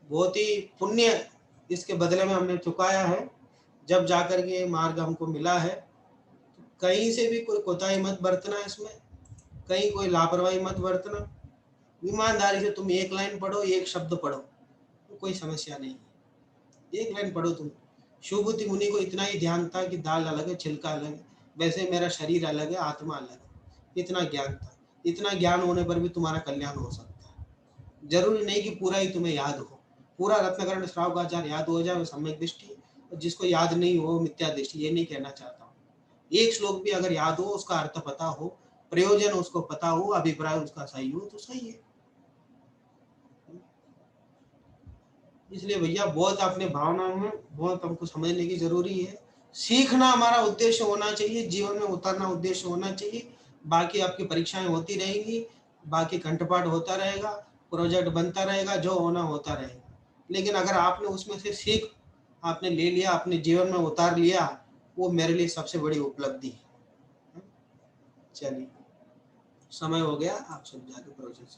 Speaker 1: बहुत ही पुण्य इसके बदले में हमने चुकाया है, जब जाकर के ये मार्ग हमको मिला है। तो कहीं से भी कोई कोताही मत बरतना, इसमें कहीं कोई लापरवाही मत बरतना, ईमानदारी से तुम एक लाइन पढ़ो, एक शब्द पढ़ो, तो कोई समस्या नहीं है। एक लाइन पढ़ो तुम। शिवभूति मुनि को इतना ही ध्यान था कि दाल अलग है, छिलका अलग है, वैसे मेरा शरीर अलग है, आत्मा अलग है, इतना ज्ञान था। इतना ज्ञान होने पर भी तुम्हारा कल्याण हो सकता है। जरूरी नहीं कि पूरा ही तुम्हें याद हो, पूरा रत्नकर्ण श्रावकाचार्य याद हो जाए वो सम्यक दृष्टि, और जिसको याद नहीं हो मिथ्या दृष्टि। ये नहीं कहना चाहता हूँ, एक श्लोक भी अगर याद हो, उसका अर्थ पता हो, प्रयोजन उसको पता हो, अभिप्राय उसका सही हो तो सही है। इसलिए भैया बहुत अपने भावनाओं में बहुत हमको समझने की जरूरी है। सीखना हमारा उद्देश्य होना चाहिए, जीवन में उतरना उद्देश्य होना चाहिए। बाकी आपकी परीक्षाएं होती रहेंगी, बाकी कंठपाठ होता रहेगा, प्रोजेक्ट बनता रहेगा, जो होना होता रहेगा। लेकिन अगर आपने उसमें से सीख आपने ले लिया, अपने जीवन में उतार लिया, वो मेरे लिए सबसे बड़ी उपलब्धि है। चलिए, समय हो गया, आप सब जाके प्रोजेक्ट